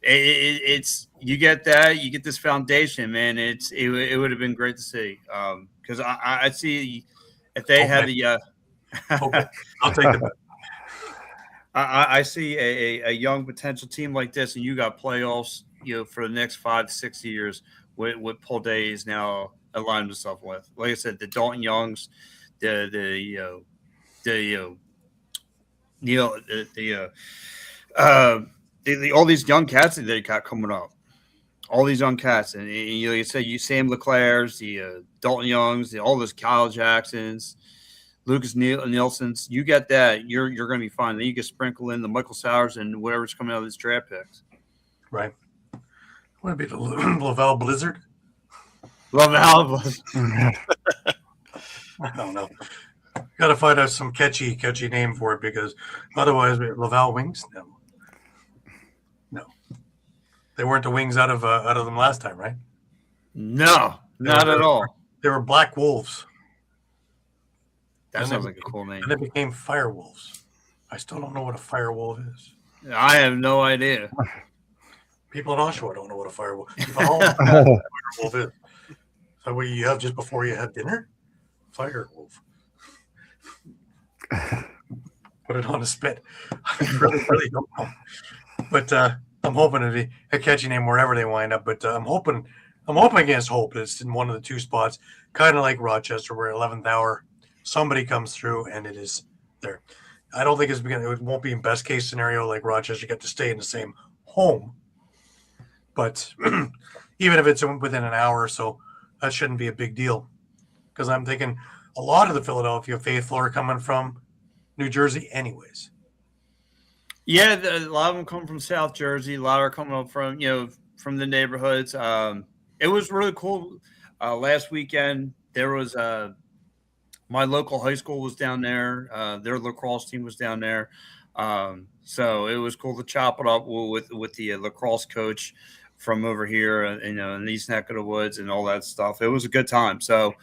it's you get that, you get this foundation, man. It would have been great to see because I see if they had the okay. I'll take the bet. I see a young potential team like this, and you got playoffs, for the next 5 to 6 years. What Paul Day is now aligned himself with. Like I said, the Dalton Youngs, all these young cats that they got coming up, all these young cats, and you say Sam Leclerc's, the Dalton Youngs, all those Kyle Jacksons, Lucas Nielsen's, you get that, you're going to be fine. Then you can sprinkle in the Michael Sowers and whatever's coming out of this draft picks. Right. Want to be the Laval Blizzard? Laval Blizzard. I don't know. Got to find out some catchy name for it because otherwise, Laval Wings. No. They weren't the Wings out of them last time, right? No, not at all. They were Black Wolves. That sounds like a cool name. And they became Fire Wolves. I still don't know what a Fire Wolf is. I have no idea. People in Oshawa don't know what a Fire Wolf is. Fire Wolf is. So what you have just before you have dinner? Fire Wolf. put it on a spit. I really don't know. But I'm hoping to be a catchy name wherever they wind up. But I'm hoping against hope. It's in one of the two spots, kind of like Rochester, where 11th hour somebody comes through and it is there. I don't think it won't be in best case scenario like Rochester get to stay in the same home. But even if it's within an hour or so, that shouldn't be a big deal. Because I'm thinking a lot of the Philadelphia faithful are coming from New Jersey anyways. Yeah, a lot of them come from South Jersey. A lot are coming up from from the neighborhoods. It was really cool. Last weekend there was my local high school was down there. Their lacrosse team was down there. So it was cool to chop it up with the lacrosse coach from over here, in these neck of the woods and all that stuff. It was a good time. So,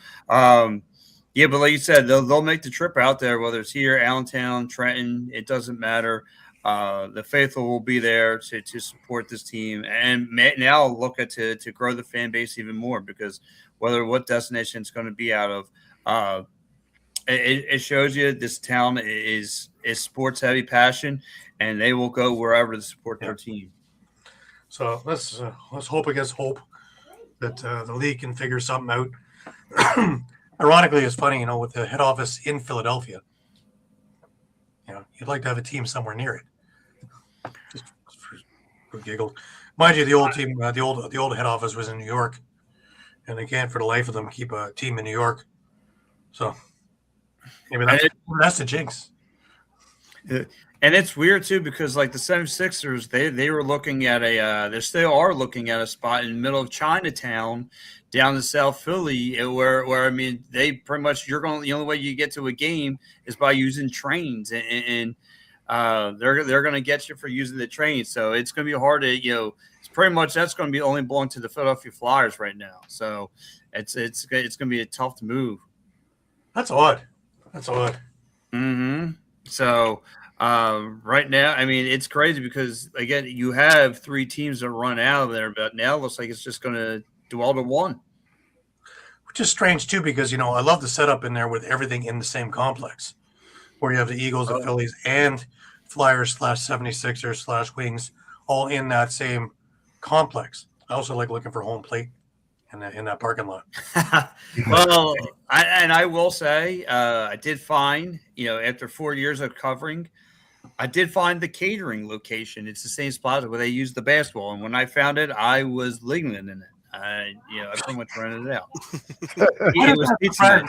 yeah, but like you said, they'll make the trip out there, whether it's here, Allentown, Trenton, it doesn't matter. The faithful will be there to support this team, and now look at to grow the fan base even more, because what destination it's going to be out of, it shows you this town is sports heavy passion, and they will go wherever to support their team. So let's hope against hope that the league can figure something out. Ironically, it's funny, with the head office in Philadelphia, you'd like to have a team somewhere near it. Just for giggle. Mind you, the old team, the old head office was in New York, and they can't for the life of them keep a team in New York. So maybe that's the jinx. And it's weird too, because like the 76ers, they were looking at they still are looking at a spot in the middle of Chinatown, down in South Philly, where I mean, they pretty much the only way you get to a game is by using trains, and they're going to get you for using the train. So it's going to be hard to it's pretty much that's going to be only belong to the Philadelphia Flyers right now. So it's going to be a tough move. That's odd. Mm-hmm. So. Right now, I mean, it's crazy because, again, you have three teams that run out of there, but now it looks like it's just going to do all to one. Which is strange, too, because, I love the setup in there with everything in the same complex, where you have the Eagles, the Phillies, and Flyers / 76ers / Wings all in that same complex. I also like looking for home plate in that parking lot. Well, I will say, I did find, after 4 years of covering, I did find the catering location. It's the same spot where they use the basketball. And when I found it, I was lignin in it. I pretty much rented it out. It was pizza night.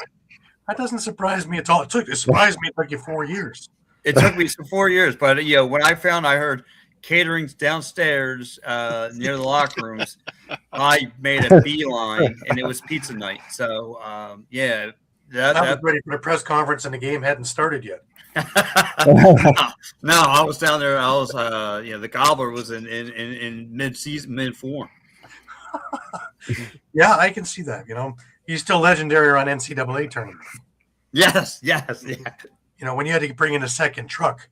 That doesn't surprise me at all. It surprised me. It took you 4 years. It took me 4 years, but when I heard catering's downstairs near the locker rooms, I made a beeline, and it was pizza night. So yeah, that was ready for the press conference, and the game hadn't started yet. No, I was down there. I was the Gobbler was in mid form. Yeah, I can see that. He's still legendary around NCAA tournament. Yes, yeah. When you had to bring in a second truck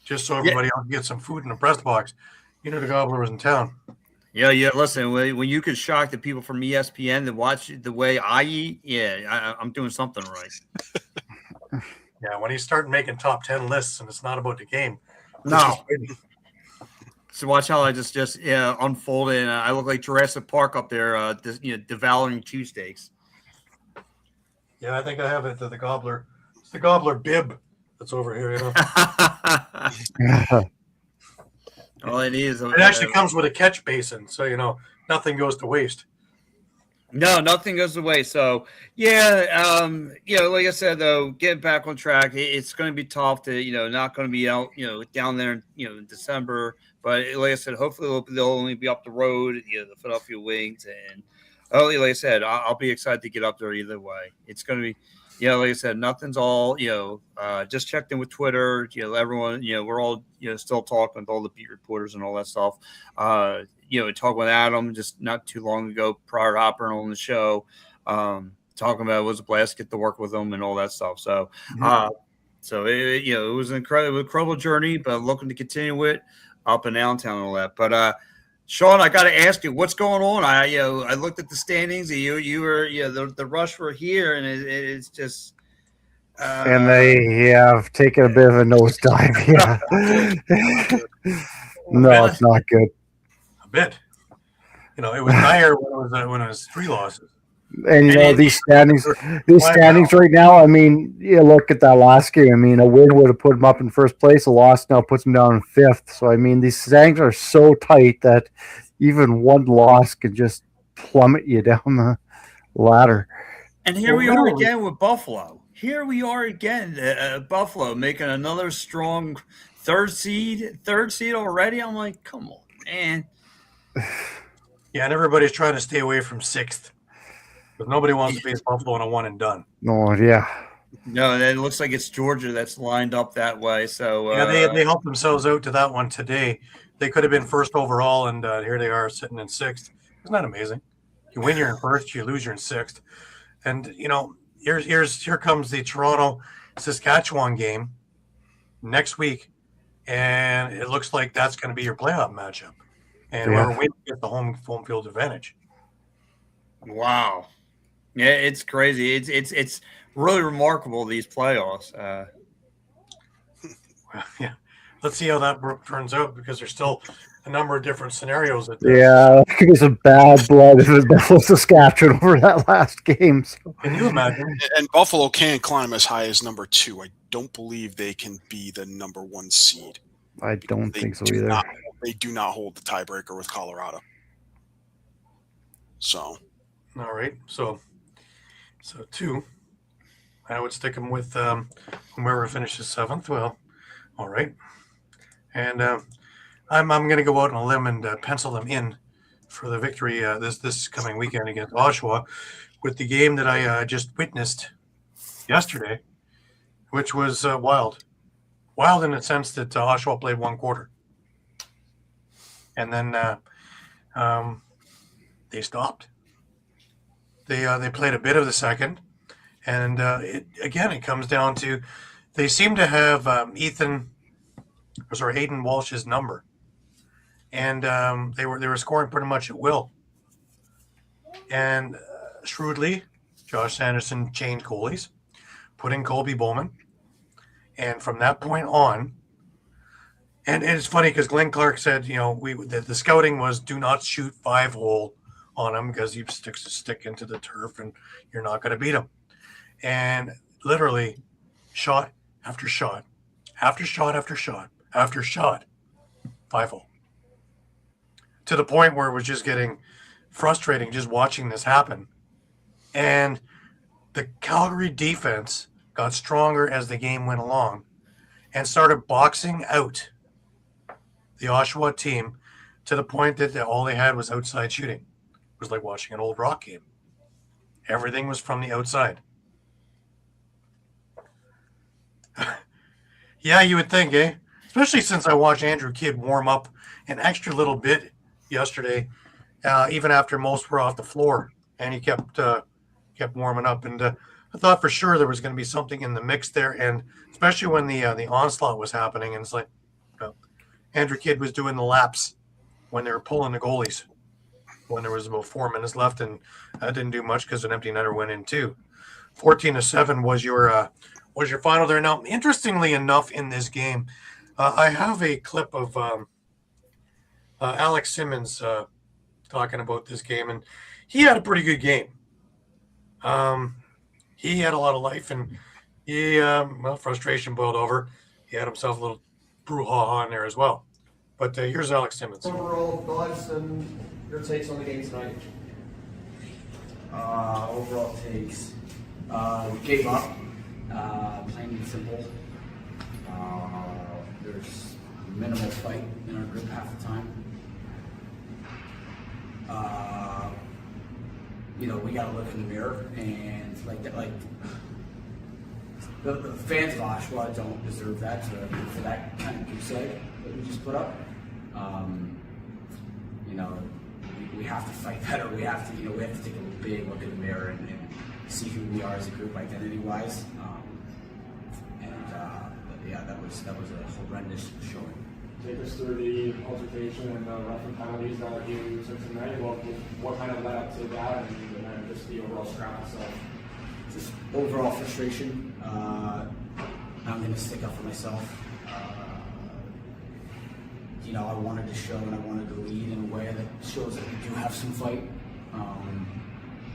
just so everybody else could get some food in the press box, the Gobbler was in town. Yeah. Listen, when you could shock the people from ESPN that watch the way I eat, I'm doing something right. Yeah, when he's starting making top 10 lists and it's not about the game. No. So watch how I just unfolded, and I look like Jurassic Park up there, devouring cheesesteaks. Yeah, I think I have it. The Gobbler. It's the Gobbler bib that's over here. All it is. It actually comes with a catch basin, so nothing goes to waste. No, nothing goes away. So, like I said, though, getting back on track, it's going to be tough to, not going to be out, down there, in December. But like I said, hopefully they'll only be up the road, the Philadelphia Wings. And, like I said, I'll be excited to get up there either way. It's going to be, like I said, nothing's all, just checked in with Twitter, everyone, we're all, still talking with all the beat reporters and all that stuff. Talking with Adam just not too long ago prior to hopping on the show, talking about it was a blast to get to work with them and all that stuff. So, it was an incredible journey, but looking to continue it up in Allentown and all that. But, Shawn, I got to ask you, what's going on? I looked at the standings. You were, the Rush were here, and it's just, And they have taken a bit of a nosedive. Yeah. No, it's not good. A bit. It was dire when it was 3 losses. And these standings right now. I mean, you look at that last game. I mean, a win would have put them up in first place. A loss now puts them down in 5th. So I mean, these standings are so tight that even one loss can just plummet you down the ladder. And here we are again with Buffalo. Here we are again, Buffalo making another strong third seed already. I'm like, come on, man. Yeah, and everybody's trying to stay away from 6th. But nobody wants to face Buffalo in a one and done. No, yeah. No, it looks like it's Georgia that's lined up that way. So yeah, they helped themselves out to that one today. They could have been first overall, and here they are sitting in 6th. Isn't that amazing? You win, you're in first. You lose, you're in 6th. And here comes the Toronto Saskatchewan game next week, and it looks like that's going to be your playoff matchup. And whoever wins gets the home field advantage. Wow. Yeah, it's crazy. It's really remarkable, these playoffs. Yeah, let's see how that turns out, because there's still a number of different scenarios. Yeah, it could be some bad blood if it's Buffalo Saskatchewan over that last game. So. Can you imagine? And Buffalo can climb as high as number 2. I don't believe they can be the number 1 seed. I don't think so either. They do not hold the tiebreaker with Colorado. So. All right, so 2. I would stick them with whoever finishes 7th. Well, all right, and I'm going to go out on a limb and pencil them in for the victory this coming weekend against Oshawa, with the game that I just witnessed yesterday, which was wild in the sense that Oshawa played 1 quarter, and then they stopped. They played a bit of the second, and it comes down to they seem to have Aiden Walsh's number, and they were scoring pretty much at will. And shrewdly, Josh Sanderson changed goalies, put in Colby Bowman, and from that point on, and it's funny because Glenn Clark said, the scouting was do not shoot 5-hole on him because he sticks a stick into the turf and you're not going to beat him. And literally shot after shot, after shot, after shot, after shot, 5-hole. To the point where it was just getting frustrating just watching this happen. And the Calgary defense got stronger as the game went along and started boxing out the Oshawa team to the point that all they had was outside shooting. It was like watching an old Rock game. Everything was from the outside. Yeah, you would think, eh? Especially since I watched Andrew Kidd warm up an extra little bit yesterday, even after most were off the floor, and he kept warming up. And I thought for sure there was going to be something in the mix there, and especially when the onslaught was happening, and it's like Andrew Kidd was doing the laps when they were pulling the goalies. When there was about 4 minutes left, and that didn't do much because an empty netter went in too. 14-7 was your final there. Now, interestingly enough, in this game, I have a clip of Alex Simmons talking about this game, and he had a pretty good game. He had a lot of life, and frustration boiled over. He had himself a little brouhaha in there as well. But here's Alex Simmons. Overall thoughts and your takes on the game tonight? Overall takes. We gave up, plain and simple. There's minimal fight in our group half the time. We got to look in the mirror and the fans of Oshawa don't deserve that for that kind of goose egg that we just put up. We have to fight better. We have to take a big look in the mirror and see who we are as a group identity-wise. That was a horrendous showing. Take us through the altercation and the rough penalties that you took tonight. What kind of led up to that, and then just the overall scrum itself? just overall frustration. I'm going to stick up for myself. I wanted to show and I wanted to lead in a way that shows that we do have some fight.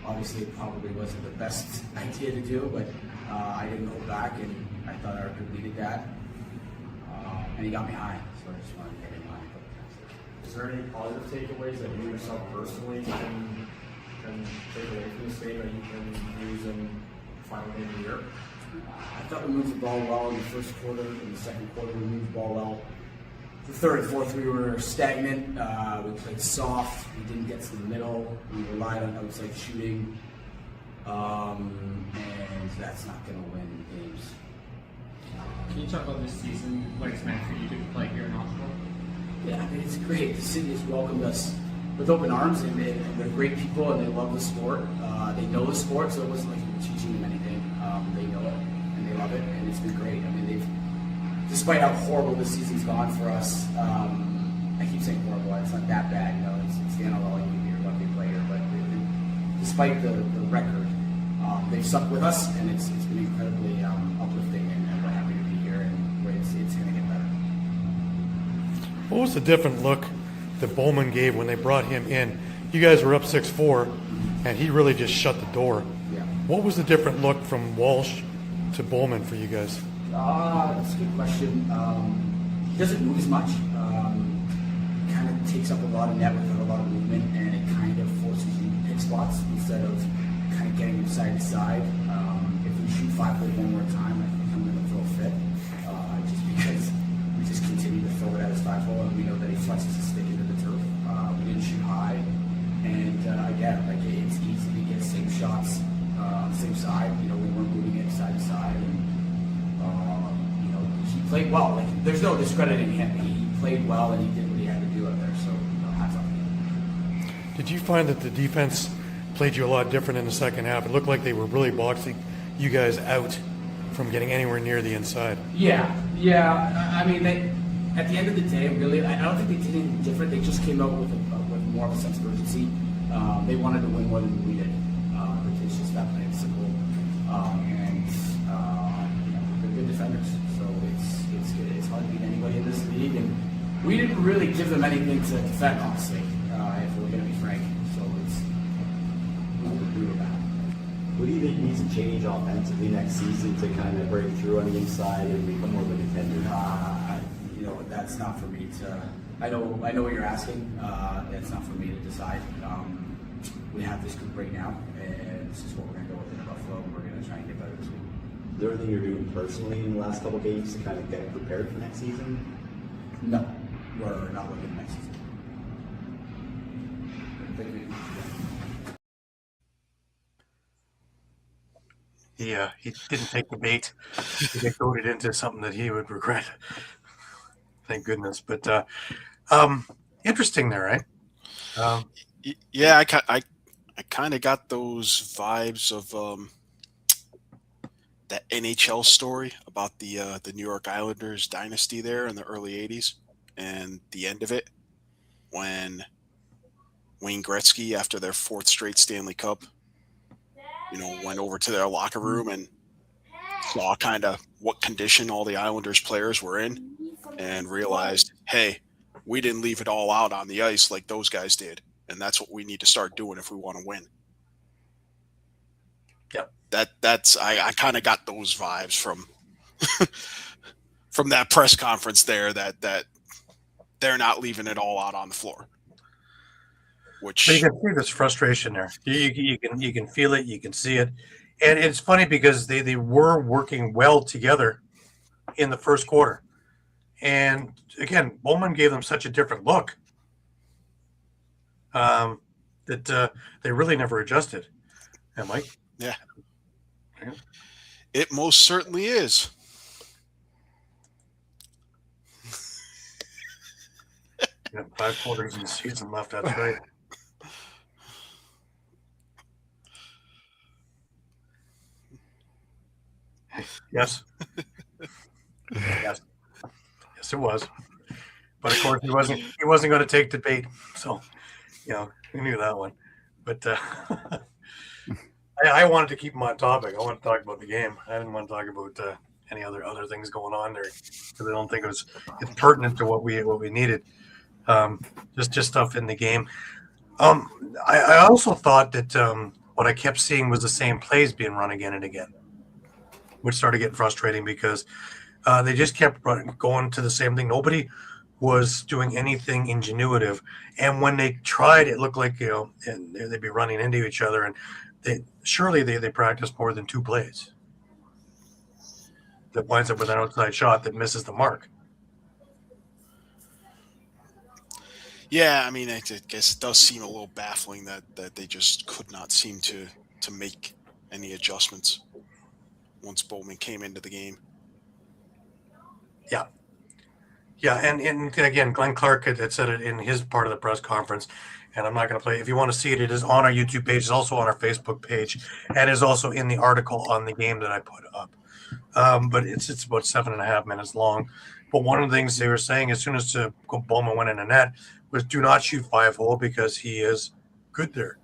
Obviously, it probably wasn't the best idea to do, but I didn't hold back, and I thought our group needed that. And he got me high, so I just wanted to get him high. Is there any positive takeaways that you yourself personally can take away from this game that you can use in the final game of the year? I thought we moved the ball well in the first quarter. In the second quarter, we moved the ball well. The third and fourth, we were stagnant. We played soft. We didn't get to the middle. We relied on outside shooting. And that's not going to win games. Can you talk about this season, what it's meant for you to play here in Oshawa? Yeah, I mean, it's great. The city has welcomed us with open arms, and they're great people, and they love the sport. They know the sport, so it wasn't like we were teaching them anything. They know it, and they love it, and it's been great. I mean, despite how horrible this season's gone for us, I keep saying horrible, it's not that bad, it's the NLL, you're lucky to play here, but despite the record, they've stuck with us, and it's been incredibly uplifting, and we're happy to be here, and it's going to get better. What was the different look that Bowman gave when they brought him in? You guys were up 6-4, and he really just shut the door. Yeah. What was the different look from Walsh to Bowman for you guys? That's a good question. He doesn't move as much. Kind of takes up a lot of net without a lot of movement, and it kind of forces you to pick spots instead of kind of getting from side to side. If we shoot 5-4 one more time, I think I'm going to throw a fit, just because we just continue to throw it at his 5-hole, and we know that he flexes his stick into the turf. We didn't shoot high, and again, like it's easy to get same shots on the same side. We weren't moving it side to side, and he played well. Like there's no discrediting him. He played well, and he did what he had to do out there. So hats off to him. Did you find that the defense played you a lot different in the second half? It looked like they were really boxing you guys out from getting anywhere near the inside. Yeah. I mean, at the end of the day, really, I don't think they did anything different. They just came out with more of a sense of urgency. They wanted to win more than we did. It's just that plain simple. They're good defenders, so it's hard to beat anybody in this league. And we didn't really give them anything to defend, honestly, if we're going to be frank. So we were bad. What do you think needs to change offensively next season to kind of break through on the inside and become more of a contender? That's not for me to. I know what you're asking. It's not for me to decide. We have this group right now, and this is what we're going to go with in Buffalo. We're going to try and get better this week. Is there anything you're doing personally in the last couple games to kind of get prepared for next season? No, we're not looking at next season. He didn't take the bait. He got goaded into something that he would regret. Thank goodness. But interesting there, right? Yeah, I kind of got those vibes of that NHL story about the New York Islanders dynasty there in the early '80s, and the end of it when Wayne Gretzky, after their 4th straight Stanley Cup, went over to their locker room and saw kind of what condition all the Islanders players were in, and realized, hey, we didn't leave it all out on the ice like those guys did, and that's what we need to start doing if we want to win. Yep. That's I kind of got those vibes from that press conference there, that they're not leaving it all out on the floor. But you can see this frustration there. You can feel it. You can see it, and it's funny because they were working well together in the first quarter, and again, Bowman gave them such a different look that they really never adjusted. Yeah, Mike? Yeah. It most certainly is. Yeah, 5 quarters in the season left. That's right. Yes. Yes, it was. But of course, he wasn't going to take the bait. So, we knew that one. But I wanted to keep them on topic. I wanted to talk about the game. I didn't want to talk about any other things going on there because I don't think it's pertinent to what we needed. Just stuff in the game. I also thought that what I kept seeing was the same plays being run again and again, which started getting frustrating because they just kept going to the same thing. Nobody was doing anything ingenuitive, and when they tried, it looked like and they'd be running into each other, and they practiced more than 2 plays that winds up with an outside shot that misses the mark. Yeah, I mean, I guess it does seem a little baffling that they just could not seem to make any adjustments once Bowman came into the game. Yeah, and again, Glenn Clark had said it in his part of the press conference, and I'm not going to play it. If you want to see it, it is on our YouTube page. It's also on our Facebook page, and is also in the article on the game that I put up. But it's about 7.5 minutes long. But one of the things they were saying as soon as Bowman went in the net was do not shoot 5-hole because he is good there.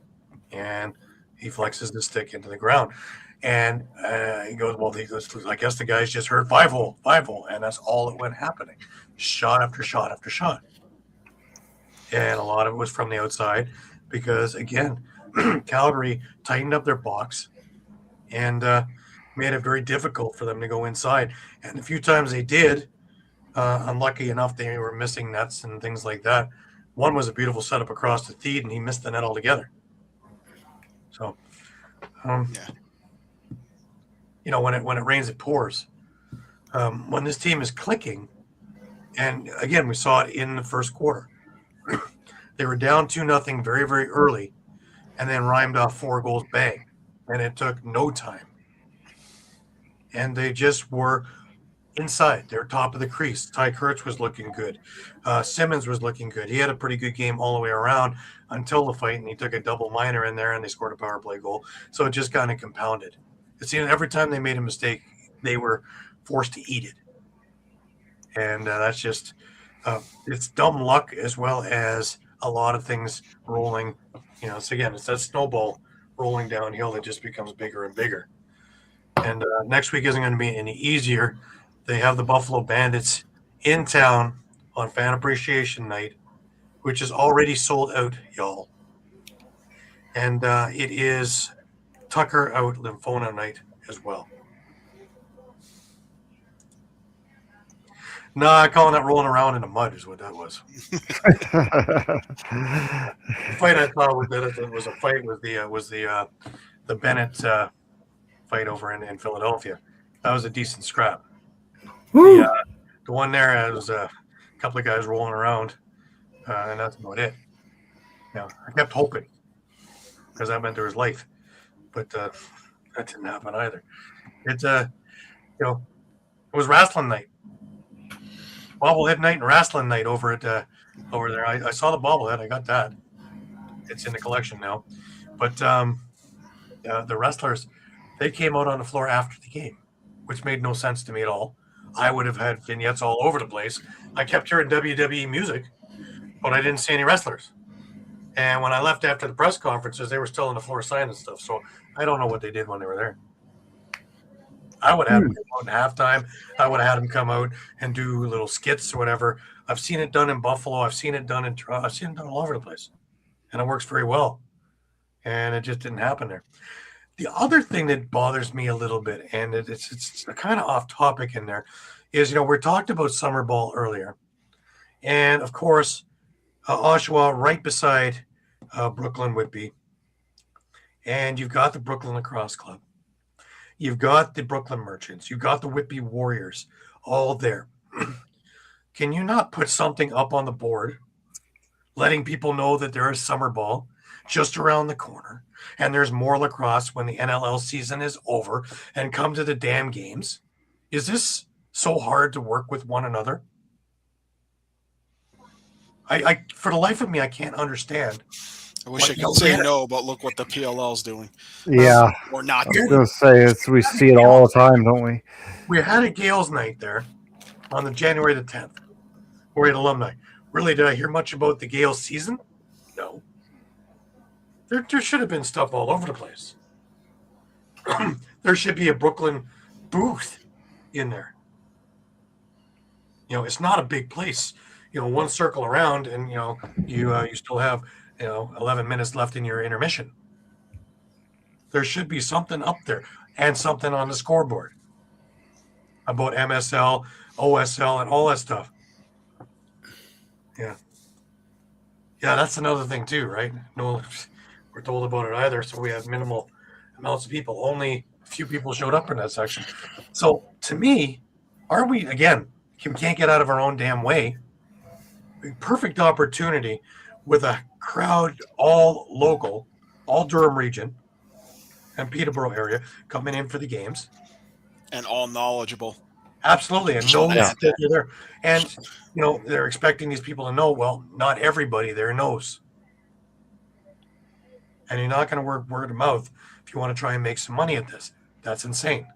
And he flexes the stick into the ground. And he goes, well, I guess the guys just heard 5-hole. And that's all that went happening. Shot after shot after shot. And a lot of it was from the outside because, again, Calgary tightened up their box and made it very difficult for them to go inside. And the few times they did, unlucky enough, they were missing nets and things like that. One was a beautiful setup across the feed, and he missed the net altogether. So, when it rains, it pours. When this team is clicking, and again, we saw it in the first quarter. They were down 2-0 very, very early, and then rhymed off 4 goals, bang. And it took no time. And they just were inside. They were top of the crease. Ty Kurtz was looking good. Simmons was looking good. He had a pretty good game all the way around until the fight, and he took a double minor in there, and they scored a power play goal. So it just kind of compounded. It seemed every time they made a mistake, they were forced to eat it. And that's just it's dumb luck as well as a lot of things rolling. So again, it's that snowball rolling downhill that just becomes bigger and bigger. And next week isn't going to be any easier. They have the Buffalo Bandits in town on Fan Appreciation Night, which is already sold out, y'all. And it is Tucker Out Lymphoma Night as well. Nah, calling that rolling around in the mud is what that was. The fight I thought was a fight was the Bennett fight over in Philadelphia. That was a decent scrap. The one there was a couple of guys rolling around, and that's about it. I kept hoping because that meant there was life, but that didn't happen either. It was wrestling night. Bobblehead night and wrestling night over there. I saw the bobblehead. I got that. It's in the collection now. But the wrestlers, they came out on the floor after the game, which made no sense to me at all. I would have had vignettes all over the place. I kept hearing WWE music, but I didn't see any wrestlers. And when I left after the press conferences, they were still on the floor signing stuff. So I don't know what they did when they were there. I would have had them come out in halftime. I would have had them come out and do little skits or whatever. I've seen it done in Buffalo. I've seen it done in Toronto. I've seen it done all over the place. And it works very well. And it just didn't happen there. The other thing that bothers me a little bit, and it's kind of off topic in there, is, we talked about summer ball earlier. And, of course, Oshawa right beside Brooklyn Whitby. And you've got the Brooklyn Lacrosse Club. You've got the Brooklyn Merchants. You've got the Whitby Warriors all there. Can you not put something up on the board letting people know that there is summer ball just around the corner and there's more lacrosse when the NLL season is over, and come to the damn games? Is this so hard to work with one another? I for the life of me, I can't understand. I wish I could say no, but look what the PLL's doing. Yeah. Or not I was doing. going to say, we see it all the time, don't we? We had a Gales night there on the January the 10th. We had alumni. Really, did I hear much about the Gales season? No. There should have been stuff all over the place. there should be a Brooklyn booth in there. It's not a big place. One circle around, and you still have 11 minutes left in your intermission. There should be something up there and something on the scoreboard about MSL, OSL, and all that stuff. Yeah, that's another thing too, right? No, we're told about it either, so we have minimal amounts of people. Only a few people showed up in that section. So to me, are we again? We can't get out of our own damn way. Perfect opportunity with a crowd, all local, all Durham region and Peterborough area coming in for the games. And all knowledgeable. Absolutely. And knows that you're there. And, they're expecting these people to know, well, not everybody there knows. And you're not going to work word of mouth if you want to try and make some money at this. That's insane.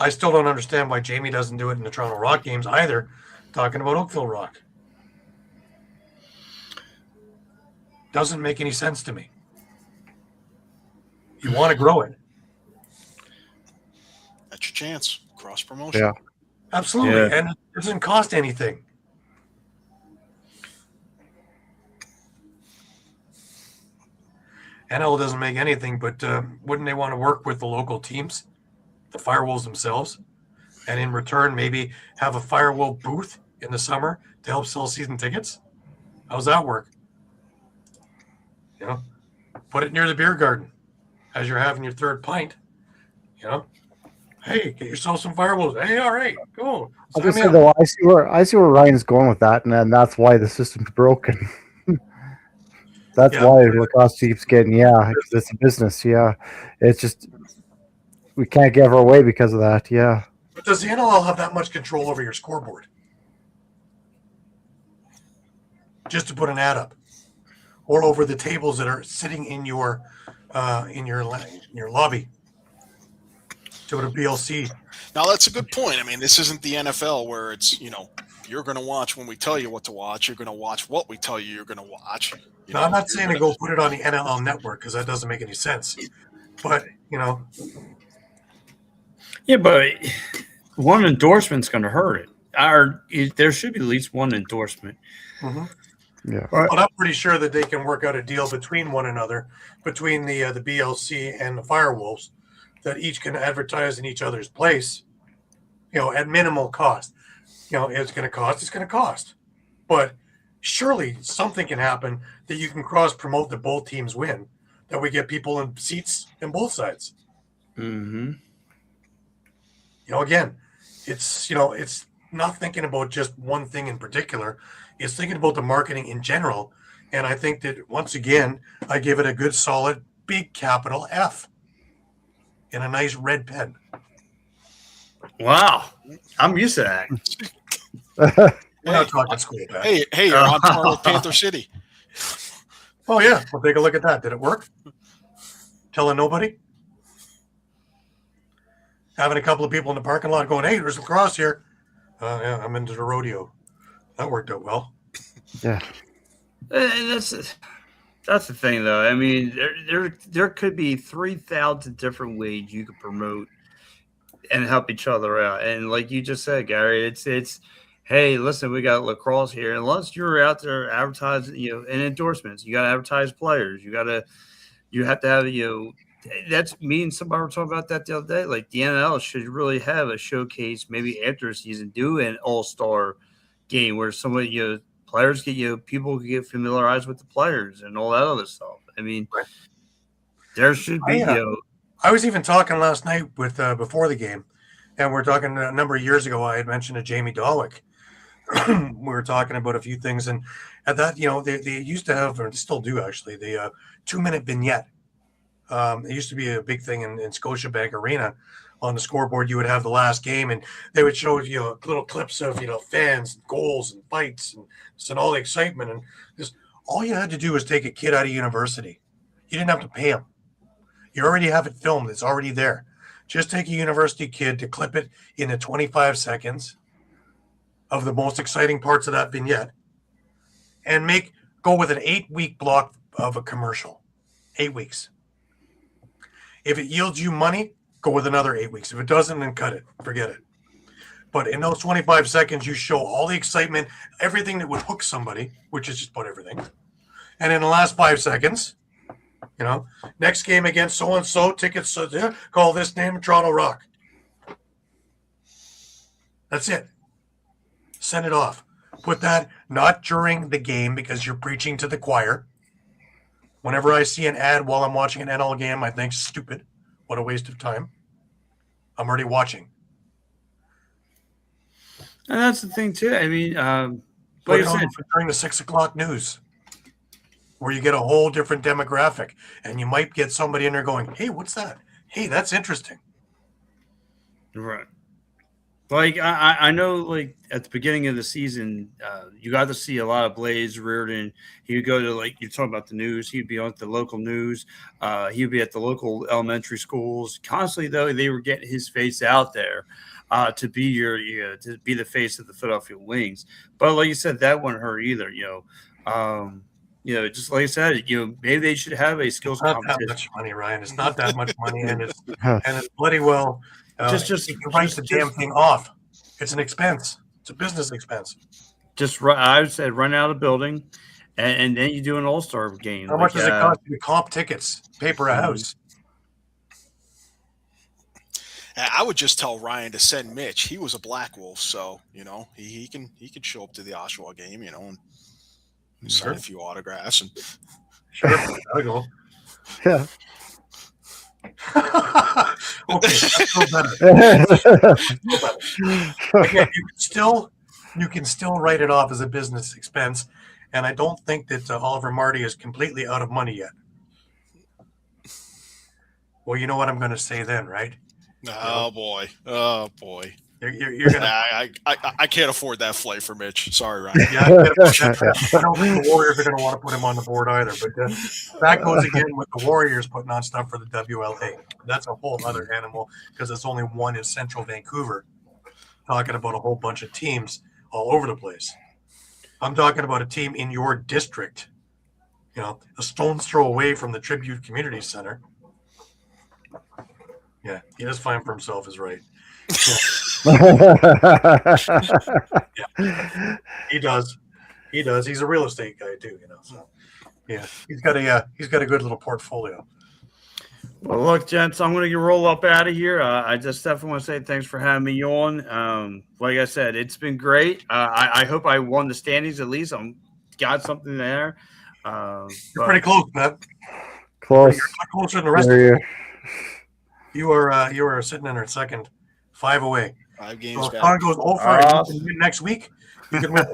I still don't understand why Jamie doesn't do it in the Toronto Rock games either, talking about Oakville Rock. Doesn't make any sense to me. You want to grow it. That's your chance. Cross promotion. Yeah. Absolutely. Yeah. And it doesn't cost anything. NL doesn't make anything, but wouldn't they want to work with the local teams, the Firewolves themselves, and in return maybe have a Firewolf booth in the summer to help sell season tickets? How's that work? Put it near the beer garden as you're having your third pint. Hey, get yourself some Firewolves. Hey, all right, go. I was gonna say though, I see where Ryan's going with that, and then that's why the system's broken. That's why Lacrosse keeps getting, because it's a business. Yeah, it's just we can't give our way because of that. Yeah. But does the NLL have that much control over your scoreboard? Just to put an ad up, or over the tables that are sitting in your lobby to a BLC. Now that's a good point. I mean, this isn't the NFL where it's you're going to watch when we tell you what to watch. You're going to watch what we tell you you're going to watch. I'm not saying to go put it on the NLL network because that doesn't make any sense. But Yeah, but one endorsement's going to hurt it. There should be at least one endorsement. Mm-hmm. Yeah. But I'm pretty sure that they can work out a deal between one another, between the BLC and the Firewolves, that each can advertise in each other's place, at minimal cost. It's going to cost. But surely something can happen that you can cross promote that both teams win, that we get people in seats on both sides. Mm-hmm. Again, it's not thinking about just one thing in particular. It's thinking about the marketing in general. And I think that, once again, I give it a good, solid, big capital F in a nice red pen. Wow. I'm used to that. We're not talking school back. Hey, you're on par with Panther City. Oh, yeah. Well, take a look at that. Did it work? Telling nobody? Having a couple of people in the parking lot going, hey, there's Lacrosse here. Yeah, I'm into the rodeo. That worked out well. Yeah. That's the thing, though. I mean, there could be 3,000 different ways you could promote and help each other out. And like you just said, Gary, it's hey, listen, we got Lacrosse here. Unless you're out there advertising, and endorsements, you got to advertise players. You have to have, that's me and somebody were talking about that the other day. Like the NL should really have a showcase, maybe after a season, do an all-star game where somebody, players get, people get familiarized with the players and all that other stuff. I mean, there should be, I was even talking last night with before the game, and we're talking a number of years ago. I had mentioned to Jamie Dolwick. We were talking about a few things, and at that, they used to have, or they still do actually, the 2-minute vignette. It used to be a big thing in Scotiabank Arena. On the scoreboard, you would have the last game, and they would show little clips of fans, and goals, and fights, and all the excitement. And just all you had to do was take a kid out of university. You didn't have to pay him. You already have it filmed. It's already there. Just take a university kid to clip it into 25 seconds of the most exciting parts of that vignette, and go with an 8-week block of a commercial. 8 weeks. If it yields you money, go with another 8 weeks. If it doesn't, then cut it. Forget it. But in those 25 seconds, you show all the excitement, everything that would hook somebody, which is just about everything. And in the last 5 seconds, next game against so-and-so, tickets, call this name, Toronto Rock. That's it. Send it off. Put that not during the game because you're preaching to the choir. Whenever I see an ad while I'm watching an NL game, I think, stupid. What a waste of time. I'm already watching. And that's the thing, too. I mean, Put like it I on said, during the 6 o'clock news where you get a whole different demographic. And you might get somebody in there going, hey, what's that? Hey, that's interesting. right. Like I know, like at the beginning of the season, you got to see a lot of Blaze Reardon. He would go to, like you're talking about the news. He'd be on the local news. He'd be at the local elementary schools constantly. Though they were getting his face out there to be to be the face of the Philadelphia Wings. But like you said, that wouldn't hurt either. Just like I said, maybe they should have a skills It's not competition. that much money, Ryan. It's not that much money, and it's bloody well. You can write the damn thing off. It's an expense. It's a business expense. I would say run out of building, and then you do an all-star game. How much does it cost you to comp tickets, paper a house? I would just tell Ryan to send Mitch. He was a Black Wolf, so he can show up to the Oshawa game, and sign a few autographs and sure, gotta go. Yeah. Okay, that's so better. Again, you can still write it off as a business expense, and I don't think that Oliver Marty is completely out of money yet. Well, you know what I'm going to say then, right? Oh boy! You're gonna. I can't afford that flight for Mitch. Sorry, Ryan. Yeah, I don't think the Warriors are going to want to put him on the board either. But that goes again with the Warriors putting on stuff for the WLA. That's a whole other animal because there's only one in central Vancouver. Talking about a whole bunch of teams all over the place. I'm talking about a team in your district. A stone's throw away from the Tribute Community Center. Yeah, he does fine for himself is right. Yeah, he does. He's a real estate guy too, So yeah, he's got a good little portfolio. Well, look, gents, I'm going to roll up out of here. I just definitely want to say thanks for having me on. Like I said, it's been great. I hope I won the standings at least. I'm got something there. You're pretty close, man. Close. You're closer than the rest of them. You are sitting in our second, 5 away. 5 games. So if Con goes over and you can win next week, you can win.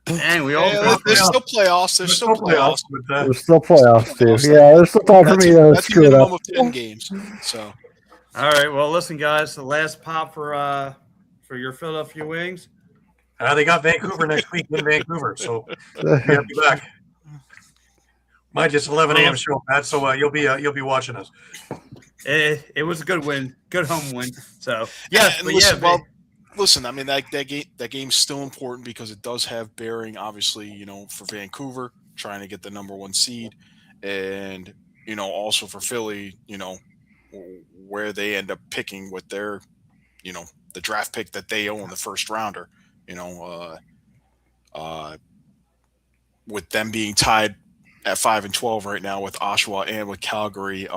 And we all there's still playoffs. There's still playoffs. There's still playoffs, too. Yeah, there's still time for me to that's screw a it up. minimum of 10 games. So, all right. Well, listen, guys. The last pop for your Philadelphia Wings. They got Vancouver next week in Vancouver, so we'll be back. Mine just 11 a.m. show, Pat. So you'll be watching us. It was a good win, good home win. So listen. I mean that game's still important because it does have bearing, obviously, for Vancouver trying to get the number 1 seed, and also for Philly, where they end up picking with their, the draft pick that they own, the first rounder, with them being tied at 5-12 right now with Oshawa and with Calgary.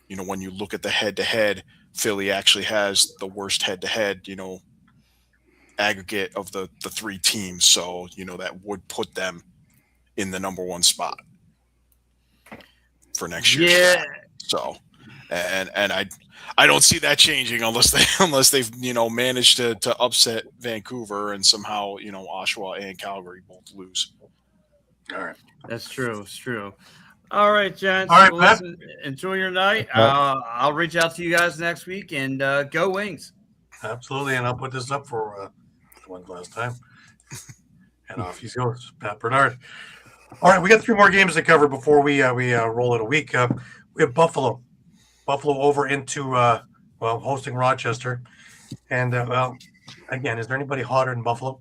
When you look at the head-to-head, Philly actually has the worst head-to-head, aggregate of the 3 teams. So, that would put them in the number 1 spot for next year. Yeah. So, and I don't see that changing unless they've managed to upset Vancouver and somehow Oshawa and Calgary both lose. All right. That's true. It's true. All right, gents. All right, well, listen, enjoy your night. I'll reach out to you guys next week, and go Wings. Absolutely, and I'll put this up for one last time. And off he goes, Pat Bernard. All right, we got 3 more games to cover before we roll it a week. We have Buffalo over into hosting Rochester, and again, is there anybody hotter than Buffalo?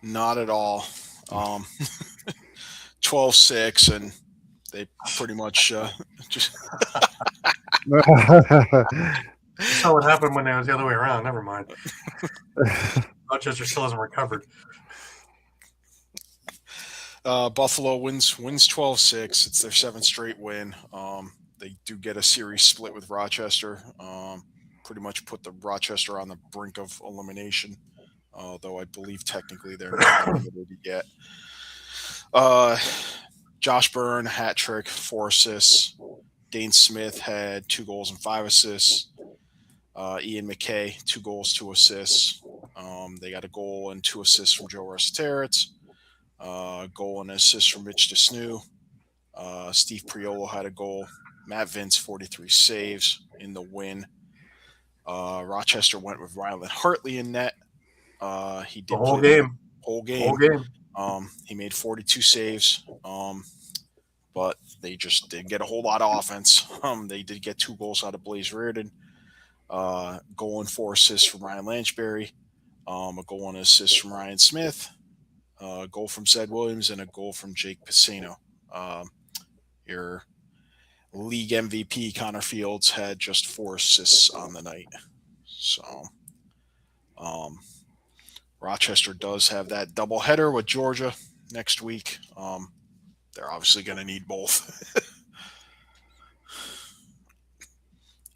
Not at all. 12-6, and They pretty much just saw what happened when it was the other way around. Never mind. Rochester still hasn't recovered. Buffalo wins 12-6. It's their 7th straight win. They do get a series split with Rochester. Pretty much put the Rochester on the brink of elimination, though I believe technically they're not eliminated yet. Josh Byrne, hat trick, 4 assists. Dane Smith had 2 goals and 5 assists. Ian McKay, 2 goals, 2 assists. They got a goal and 2 assists from Joe Russ-Terrets. Goal and assist from Mitch DeSnew. Steve Priolo had a goal. Matt Vince, 43 saves in the win. Rochester went with Ryland Hartley in net. He did the whole play game. Whole game. Whole game. He made 42 saves, but they just didn't get a whole lot of offense. They did get 2 goals out of Blaze Reardon. Goal and 4 assists from Ryan Lanchberry. A goal and assist from Ryan Smith. A goal from Zed Williams and a goal from Jake Pisano. Your league MVP, Connor Fields, had just 4 assists on the night. So, Rochester does have that doubleheader with Georgia next week. They're obviously going to need both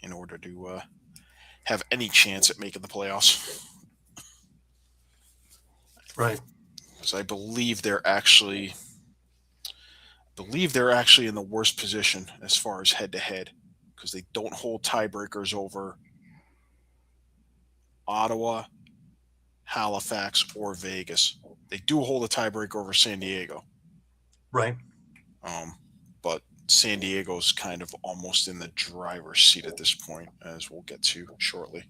in order to have any chance at making the playoffs. Right. Because I believe they're actually in the worst position as far as head-to-head, because they don't hold tiebreakers over Ottawa, Halifax, or Vegas. They do hold a tiebreaker over San Diego. Right. But San Diego's kind of almost in the driver's seat at this point, as we'll get to shortly.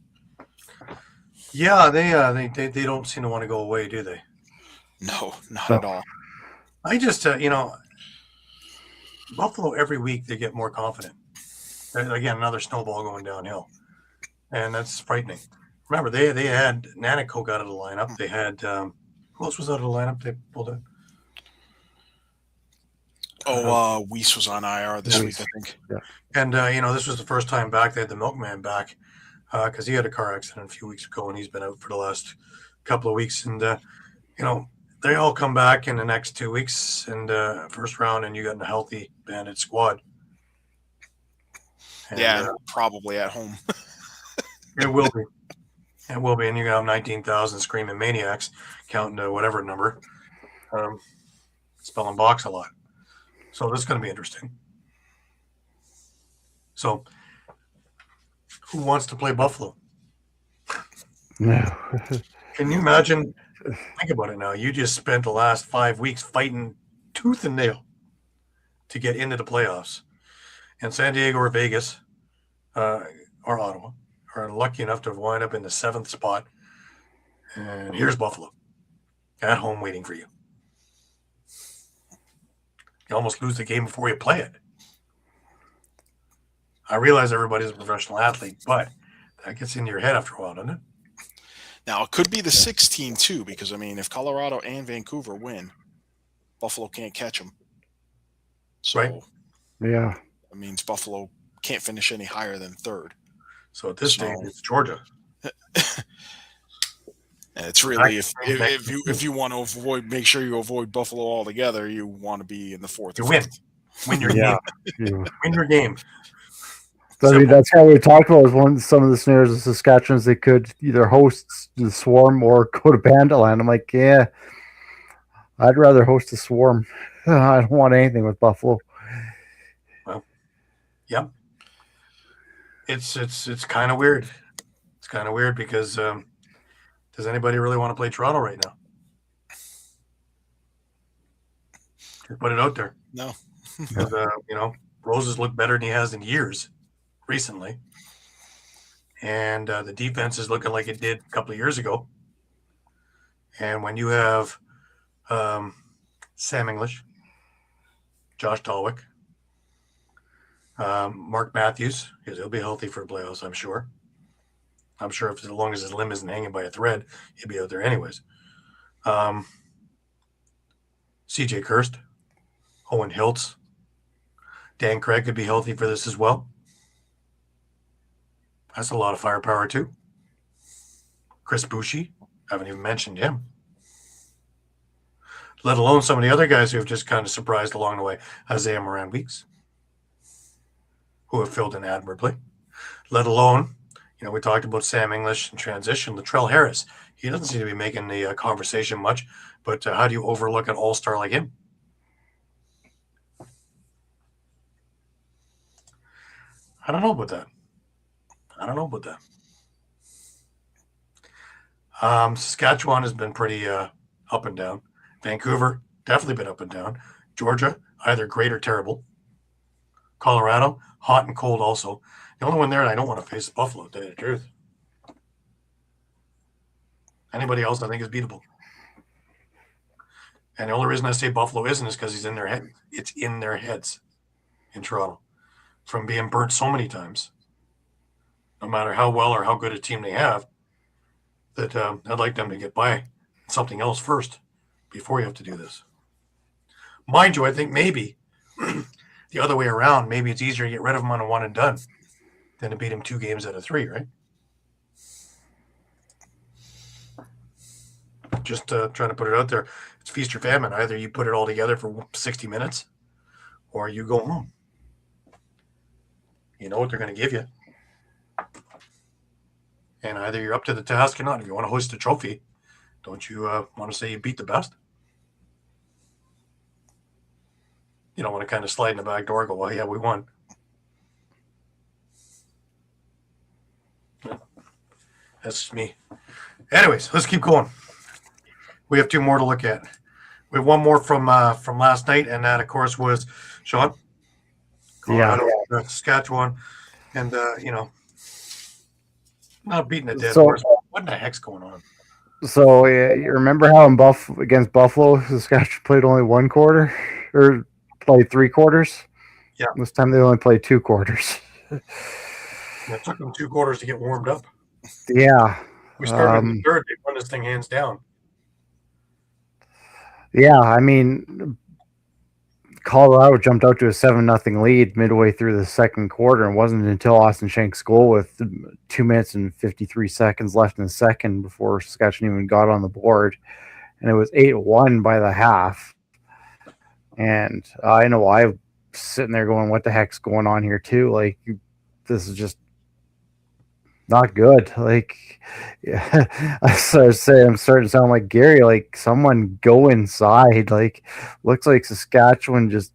Yeah, they don't seem to want to go away, do they? No, not at all. I just, Buffalo, every week they get more confident. Again, another snowball going downhill. And that's frightening. Remember, they had Nanacoke out of the lineup. They had, who else was out of the lineup? They pulled it. Weiss was on IR this week, I think. Yeah. And, this was the first time back. They had the milkman back because he had a car accident a few weeks ago, and he's been out for the last couple of weeks. And, they all come back in the next 2 weeks and first round, and you got a healthy Bandit squad. And, probably at home. It will be. It will be. And you got 19,000 screaming maniacs counting to whatever number. Spelling box a lot. So this is going to be interesting. So who wants to play Buffalo? No. Can you imagine? Think about it now. You just spent the last 5 weeks fighting tooth and nail to get into the playoffs. And San Diego or Vegas or Ottawa are lucky enough to wind up in the 7th spot. And here's Buffalo at home waiting for you. You almost lose the game before you play it. I realize everybody's a professional athlete, but that gets into your head after a while, doesn't it? Now, it could be the 16 too, because, if Colorado and Vancouver win, Buffalo can't catch them. So, right. Yeah. That means Buffalo can't finish any higher than 3rd. So at this stage, it's Georgia. And it's really, if you want to make sure you avoid Buffalo altogether, you want to be in the 4th. You win. Win your game. Win your game. So, that's how we talked about some of the scenarios of Saskatchewan's they could either host the Swarm or go to Banditland. I'm like, yeah, I'd rather host the Swarm. I don't want anything with Buffalo. Well, yeah. It's kind of weird. It's kind of weird because does anybody really want to play Toronto right now? Just put it out there. No. Because, Roses look better than he has in years recently. And the defense is looking like it did a couple of years ago. And when you have Sam English, Josh Dalwick, Mark Matthews, because he'll be healthy for playoffs, I'm sure. I'm sure as long as his limb isn't hanging by a thread, he'll be out there anyways. CJ Kirst, Owen Hiltz, Dan Craig could be healthy for this as well. That's a lot of firepower too. Chris Boucher, haven't even mentioned him. Let alone some of the other guys who have just kind of surprised along the way. Isaiah Moran Weeks, who have filled in admirably. Let alone, we talked about Sam English in transition. Latrell Harris, he doesn't seem to be making the conversation much, but how do you overlook an all-star like him? I don't know about that. Saskatchewan has been pretty up and down. Vancouver, definitely been up and down. Georgia, either great or terrible. Colorado, hot and cold also. The only one there, and I don't want to face Buffalo, to tell you the truth. Anybody else, I think, is beatable. And the only reason I say Buffalo isn't is because he's in their head. It's in their heads in Toronto from being burnt so many times. No matter how well or how good a team they have, that I'd like them to get by something else first before you have to do this. Mind you, I think maybe the other way around, maybe it's easier to get rid of them on a one and done than to beat them 2 games out of 3, right? Just trying to put it out there. It's feast or famine. Either you put it all together for 60 minutes or you go home. You know what they're going to give you. And either you're up to the task or not. If you want to hoist a trophy, don't you want to say you beat the best? You don't want to kind of slide in the back door and go, well, yeah, we won. That's just me. Anyways, let's keep going. We have 2 more to look at. We have one more from last night, and that, of course, was Shawn. Colorado, Saskatchewan, and not beating a dead horse. What in the heck's going on? So you remember how against Buffalo, Saskatchewan played only 1 quarter, or played 3 quarters? Yeah. This time they only played 2 quarters. It took them 2 quarters to get warmed up. Yeah. We started in the third. They won this thing hands down. Yeah, I mean, Colorado jumped out to a 7-0 lead midway through the second quarter, and wasn't until Austin Shank's goal with 2 minutes and 53 seconds left in the second before Saskatchewan even got on the board. And it was 8-1 by the half. And I know I'm sitting there going, what the heck's going on here too? Like, this is just not good. Like, yeah, I'm starting to sound like Gary. Like, someone go inside. Like, looks like Saskatchewan just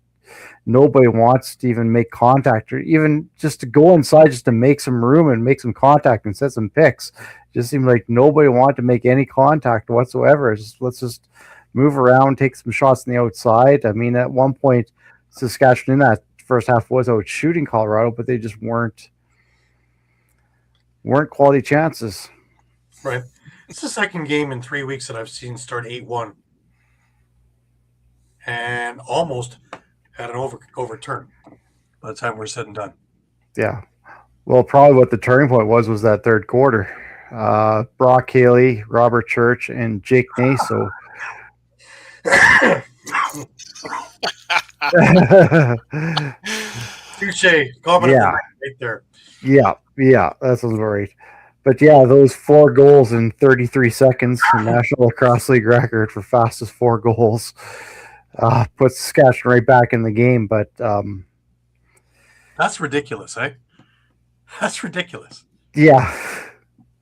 nobody wants to even make contact, or even just to go inside, just to make some room and make some contact and set some picks. It just seemed like nobody wanted to make any contact whatsoever. Let's just move around, take some shots on the outside. I mean, at one point, Saskatchewan in that first half was out shooting Colorado, but they just weren't quality chances. Right. It's the second game in 3 weeks that I've seen start 8-1 and almost had an overturn by the time we're said and done. Yeah. Well, probably what the turning point was that third quarter. Brock Haley, Robert Church, and Jake Naso. Touche. Comment right there. Yeah, that sounds right. But yeah, those 4 goals in 33 seconds, the National Lacrosse League record for fastest 4 goals, puts Saskatchewan right back in the game. But that's ridiculous, eh? That's ridiculous. Yeah.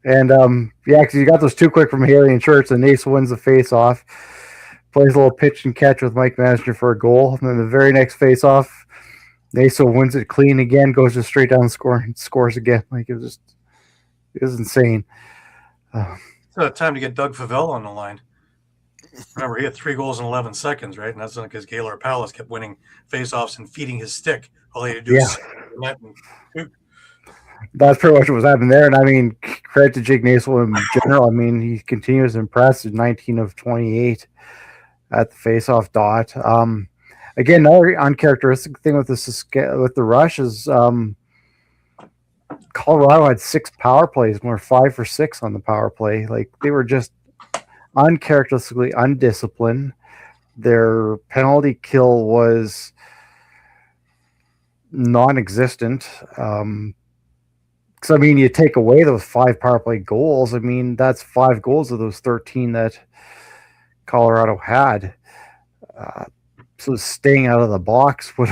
And because you got those 2 quick from Haley and Church, and Nace wins the face-off, plays a little pitch and catch with Mike Masner for a goal, and then the very next face-off, Naso wins it clean again, goes just straight down the score and scores again. Like, it was insane. It's time to get Doug Favell on the line. Remember, he had 3 goals in 11 seconds, right? And that's not because Gaylor Palace kept winning face-offs and feeding his stick. All he had to do is net and shoot. That's pretty much what was happening there. And I mean, credit to Jake Naso in general. I mean, he continues to impress at 19 of 28 at the face-off dot. Again, another uncharacteristic thing with the Rush is Colorado had 6 power plays, and we're 5 for 6 on the power play. Like, they were just uncharacteristically undisciplined. Their penalty kill was non-existent. Because I mean, you take away those 5 power play goals. I mean, that's 5 goals of those 13 that Colorado had. So staying out of the box would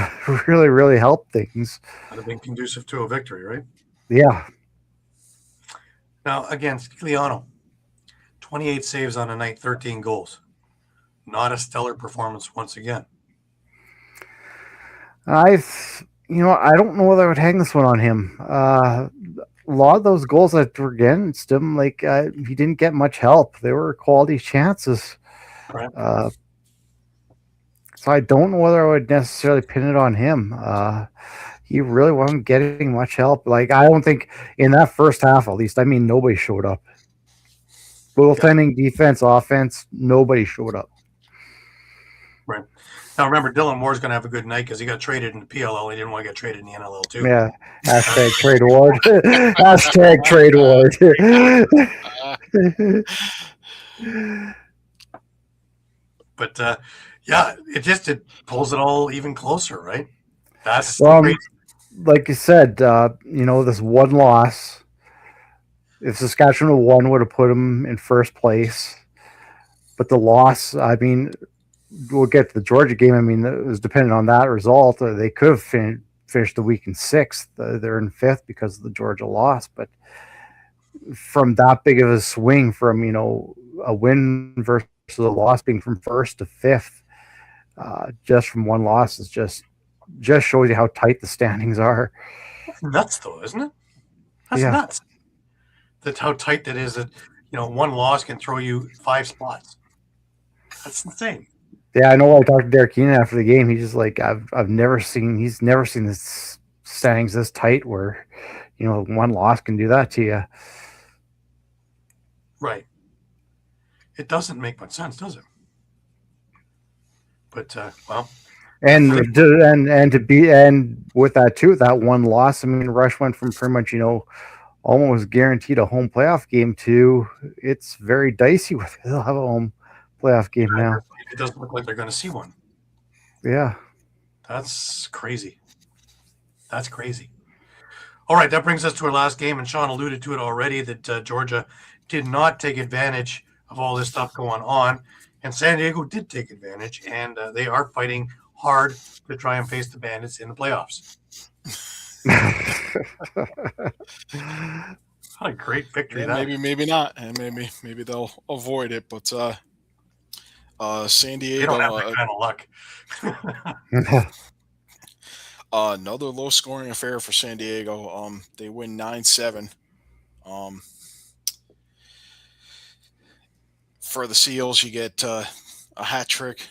really, really help things. Would have been conducive to a victory, right? Yeah. Now, again, Scagliano, 28 saves on a night, 13 goals. Not a stellar performance once again. I don't know whether I would hang this one on him. A lot of those goals that were against him, like he didn't get much help. They were quality chances. Right. So I don't know whether I would necessarily pin it on him. He really wasn't getting much help. Like, I don't think in that first half, at least, I mean, nobody showed up. Goaltending, defense, offense, nobody showed up. Right. Now, remember, Dylan Moore's going to have a good night because he got traded in the PLL. He didn't want to get traded in the NLL, too. Yeah. Hashtag trade award. Hashtag trade award. But, yeah, it pulls it all even closer, right? That's great. Like you said, this one loss, if Saskatchewan won, would have put them in first place. But the loss, I mean, we'll get to the Georgia game. I mean, it was dependent on that result. They could have finished the week in 6th. They're in 5th because of the Georgia loss. But from that big of a swing from, a win versus a loss being from 1st to 5th, just from one loss is just shows you how tight the standings are. That's nuts, though, isn't it? That's nuts. That's how tight that is. That one loss can throw you 5 spots. That's insane. Yeah, I know. I talked to Derek Keenan after the game. He's just like, he's never seen this standings this tight where, one loss can do that to you. Right. It doesn't make much sense, does it? But well. And with that too, that one loss, I mean, Rush went from pretty much, almost guaranteed a home playoff game to it's very dicey with they'll have a home playoff game now. It doesn't look like they're going to see one. Yeah. That's crazy. That's crazy. All right, that brings us to our last game, and Shawn alluded to it already that Georgia did not take advantage of all this stuff going on, and San Diego did take advantage, and they are fighting hard to try and face the Bandits in the playoffs. What a great victory! Yeah, maybe not, and maybe they'll avoid it. But San Diego, they don't have that kind of luck. Another low-scoring affair for San Diego. They win 9-7. For the Seals, you get a hat trick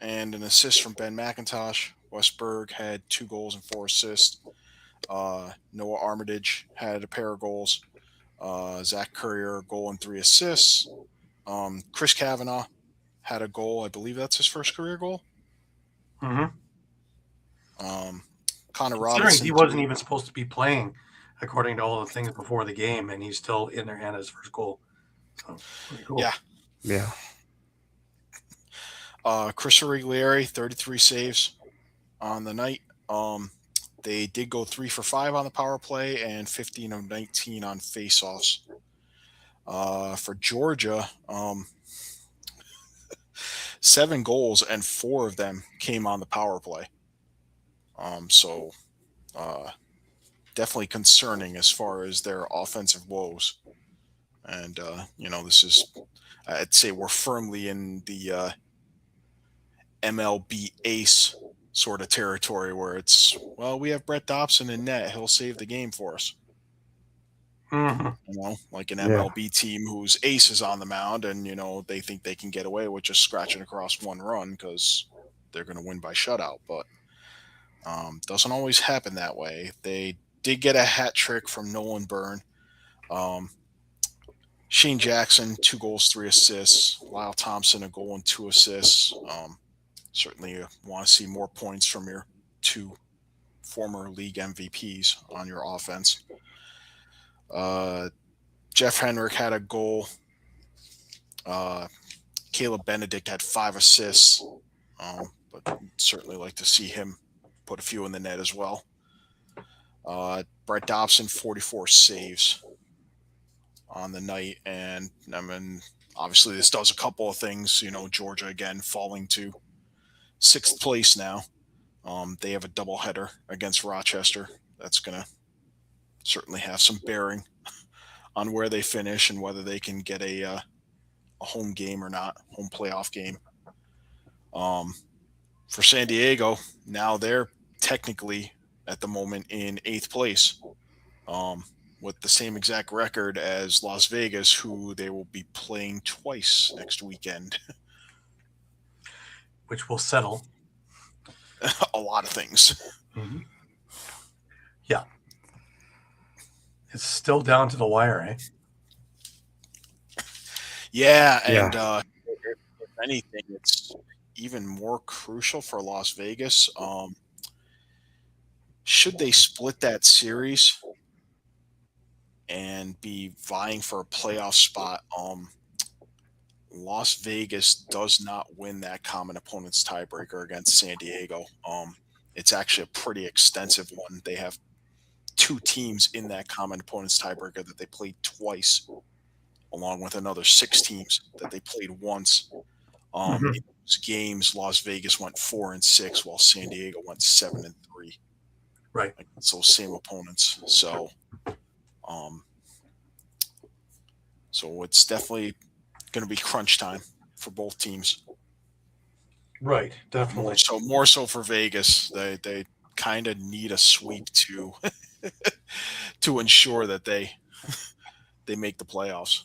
and an assist from Ben McIntosh. Westberg had 2 goals and 4 assists. Noah Armitage had a pair of goals. Zach Courier, a goal and 3 assists. Chris Kavanaugh had a goal. I believe that's his first career goal. Mm-hmm. Connor Robinson. He wasn't even supposed to be playing, according to all the things before the game, and he's still in there and his first goal. So, pretty cool. Yeah. Chris Origlieri, 33 saves on the night. They did go 3 for 5 on the power play and 15 of 19 on faceoffs. For Georgia, 7 goals and 4 of them came on the power play. So definitely concerning as far as their offensive woes. And, this is, I'd say we're firmly in the MLB ace sort of territory where it's, well, we have Brett Dobson in net. He'll save the game for us. Mm-hmm. Like an MLB team whose ace is on the mound and, they think they can get away with just scratching across 1 run because they're going to win by shutout. But doesn't always happen that way. They did get a hat trick from Nolan Byrne. Shane Jackson, 2 goals, 3 assists. Lyle Thompson, a goal and 2 assists. Certainly want to see more points from your 2 former league MVPs on your offense. Jeff Henrik had a goal. Caleb Benedict had 5 assists. But certainly like to see him put a few in the net as well. Brett Dobson, 44 saves on the night. And I mean, obviously this does a couple of things. Georgia again falling to 6th place now. They have a doubleheader against Rochester. That's going to certainly have some bearing on where they finish and whether they can get a home game or not, home playoff game. For San Diego, now they're technically at the moment in 8th place, with the same exact record as Las Vegas, who they will be playing twice next weekend. Which will settle a lot of things. Mm-hmm. Yeah. It's still down to the wire, eh? Yeah, and if anything, it's even more crucial for Las Vegas. Should they split that series and be vying for a playoff spot, Las Vegas does not win that common opponent's tiebreaker against San Diego. It's actually a pretty extensive one. They have 2 teams in that common opponent's tiebreaker that they played twice, along with another 6 teams that they played once. In those games, Las Vegas went 4-6, while San Diego went 7-3. Right. Against those same opponents. So, so it's definitely going to be crunch time for both teams. Right, definitely. More so for Vegas. They kind of need a sweep to to ensure that they make the playoffs,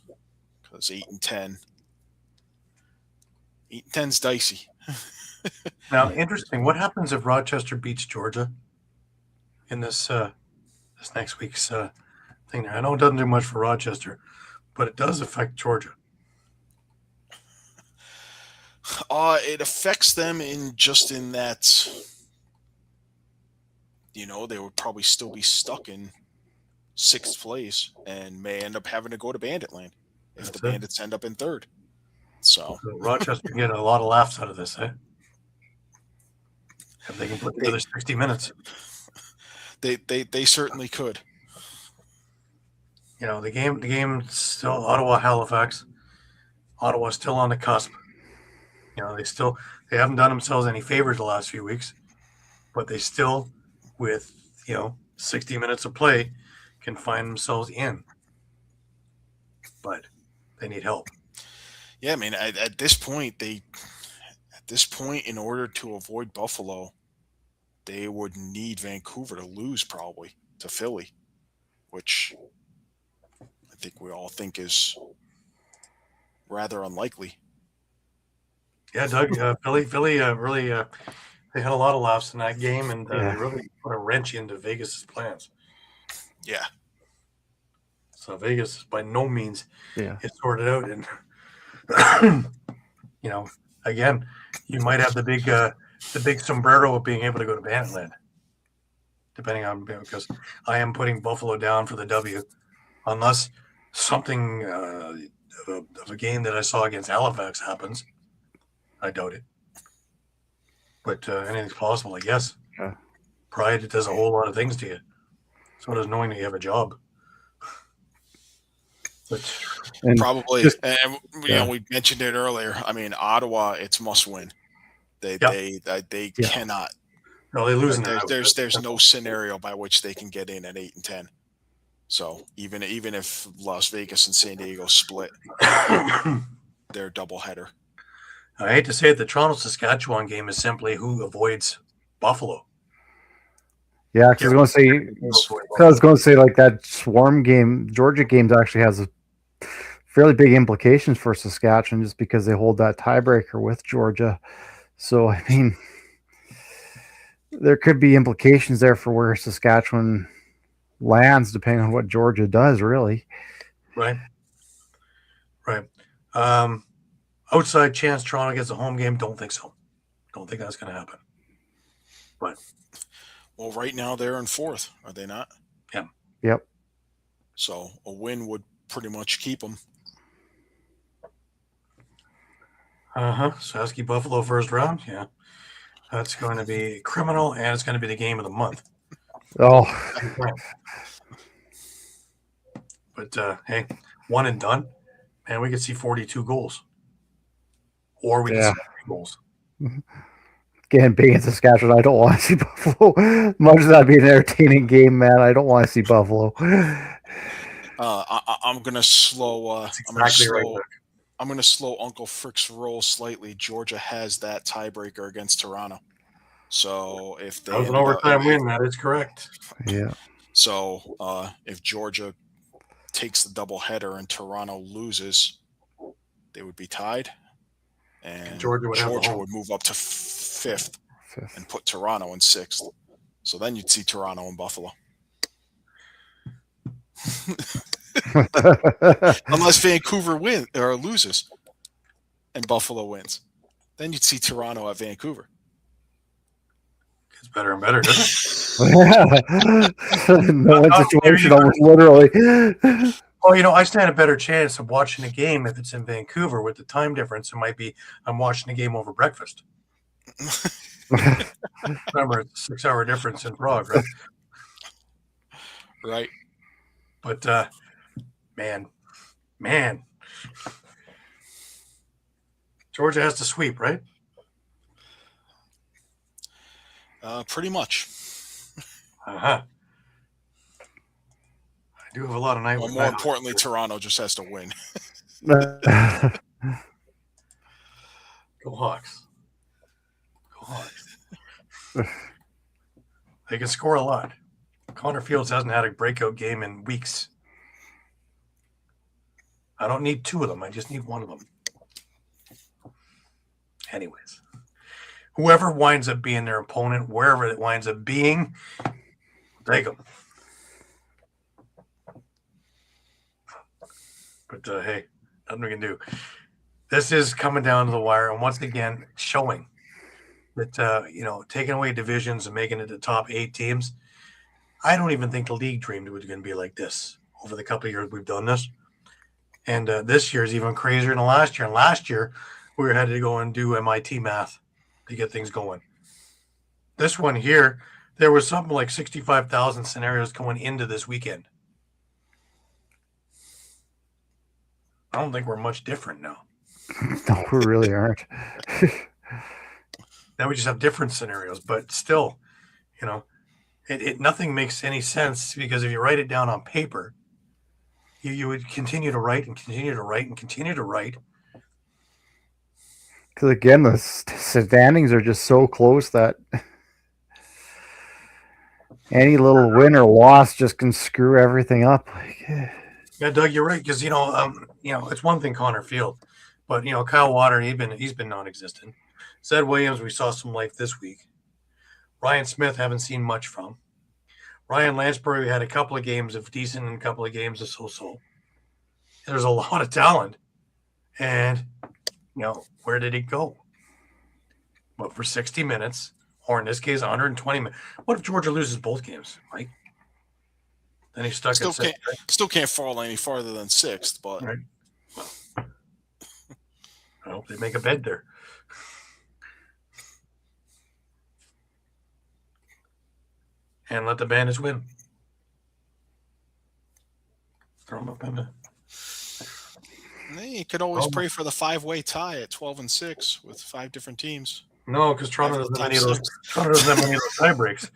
because 8-10. 8-10's dicey. Now, interesting. What happens if Rochester beats Georgia in this next week's thing there? I know it doesn't do much for Rochester, but it does affect Georgia. It affects them in that, they would probably still be stuck in 6th place and may end up having to go to Bandit Land if the Bandits end up in 3rd. So Rochester can get a lot of laughs out of this, eh? If they can put together 60 minutes. They certainly could. The game still Ottawa-Halifax. Ottawa's still on the cusp. They haven't done themselves any favors the last few weeks, but they still, with 60 minutes of play, can find themselves in. But they need help. Yeah, I mean, at this point, in order to avoid Buffalo, they would need Vancouver to lose probably to Philly, which I think we all think is rather unlikely. Yeah, Doug, Philly really they had a lot of laughs in that game, and they really put a wrench into Vegas's plans. Yeah. So Vegas, by no means, is sorted out, and again, you might have the big sombrero of being able to go to Bandit Land, depending on, because I am putting Buffalo down for the W, unless something of a game that I saw against Halifax happens. I doubt it, but anything's possible, I guess. Yeah. Pride does a whole lot of things to you. So does knowing that you have a job. But probably, and we mentioned it earlier. I mean, Ottawa, it's must win. They cannot. No, they lose. There's no scenario by which they can get in at 8-10. So even if Las Vegas and San Diego split, they're doubleheader. I hate to say it, the Toronto-Saskatchewan game is simply who avoids Buffalo. Yeah, because I was going to say, like, that Swarm game, Georgia games actually has a fairly big implications for Saskatchewan just because they hold that tiebreaker with Georgia. So, I mean, there could be implications there for where Saskatchewan lands depending on what Georgia does, really. Right. Outside chance Toronto gets a home game, don't think so. Don't think that's going to happen. But well, right now they're in 4th, are they not? Yeah. Yep. So a win would pretty much keep them. Sasky Buffalo first round, yeah. That's going to be criminal, and it's going to be the game of the month. Oh, But hey, one and done, and we could see 42 goals, or we can Yeah. see 3 goals. again, being in Saskatchewan, I don't want to see Buffalo. Much as that'd be an entertaining game, man, I don't want to see Buffalo. I'm gonna slow. That's exactly right, Doug. I'm gonna slow Uncle Frick's roll slightly. Georgia has that tiebreaker against Toronto, so if they That was an end up- overtime win. That is correct. Yeah. So if Georgia takes the doubleheader and Toronto loses, they would be tied, and Georgia would have the home. would move up to fifth and put Toronto in sixth. So then you'd see Toronto and Buffalo, unless Vancouver wins or loses, and Buffalo wins. Then you'd see Toronto at Vancouver. It's better and better, doesn't it? No one situation, almost literally. Well, I stand a better chance of watching a game if it's in Vancouver with the time difference. It might be I'm watching a game over breakfast. Remember, it's a 6-hour difference in Prague, right? Right. But man, Georgia has to sweep, right? Pretty much. I do have a lot of night. Well, more importantly, Toronto just has to win. Go Hawks. Go Hawks. They can score a lot. Connor Fields hasn't had a breakout game in weeks. I don't need 2 of them. I just need 1 of them. Anyways, whoever winds up being their opponent, wherever it winds up being, take them. But hey, nothing we can do. This is coming down to the wire, and once again, showing that taking away divisions and making it the top 8 teams. I don't even think the league dreamed it was going to be like this over the couple of years we've done this. And this year is even crazier than last year. And last year, we had to go and do MIT math to get things going. This one here, there was something like 65,000 scenarios going into this weekend. I don't think we're much different now. No, we really aren't. Now we just have different scenarios, but still, nothing makes any sense because if you write it down on paper, you would continue to write and continue to write and continue to write. Because again, the standings are just so close that any little win or loss just can screw everything up. Yeah, Doug, you're right. Because it's one thing Connor Field, but Kyle Water, he's been non-existent. Zed Williams, we saw some life this week. Ryan Smith, haven't seen much from. Ryan Lansbury, we had a couple of games of decent and a couple of games of so-so. There's a lot of talent, and where did it go? But for 60 minutes, or in this case, 120 minutes. What if Georgia loses both games, Mike? Then he's stuck at 6th. Right? Still can't fall any farther than 6th, but right. Well, I hope they make a bed there. And let the Bandits win. Throw them up in the. You could always pray for the 5-way tie at 12-6 with 5 different teams. No, because Toronto doesn't have any of those. Toronto doesn't have any of those tie breaks.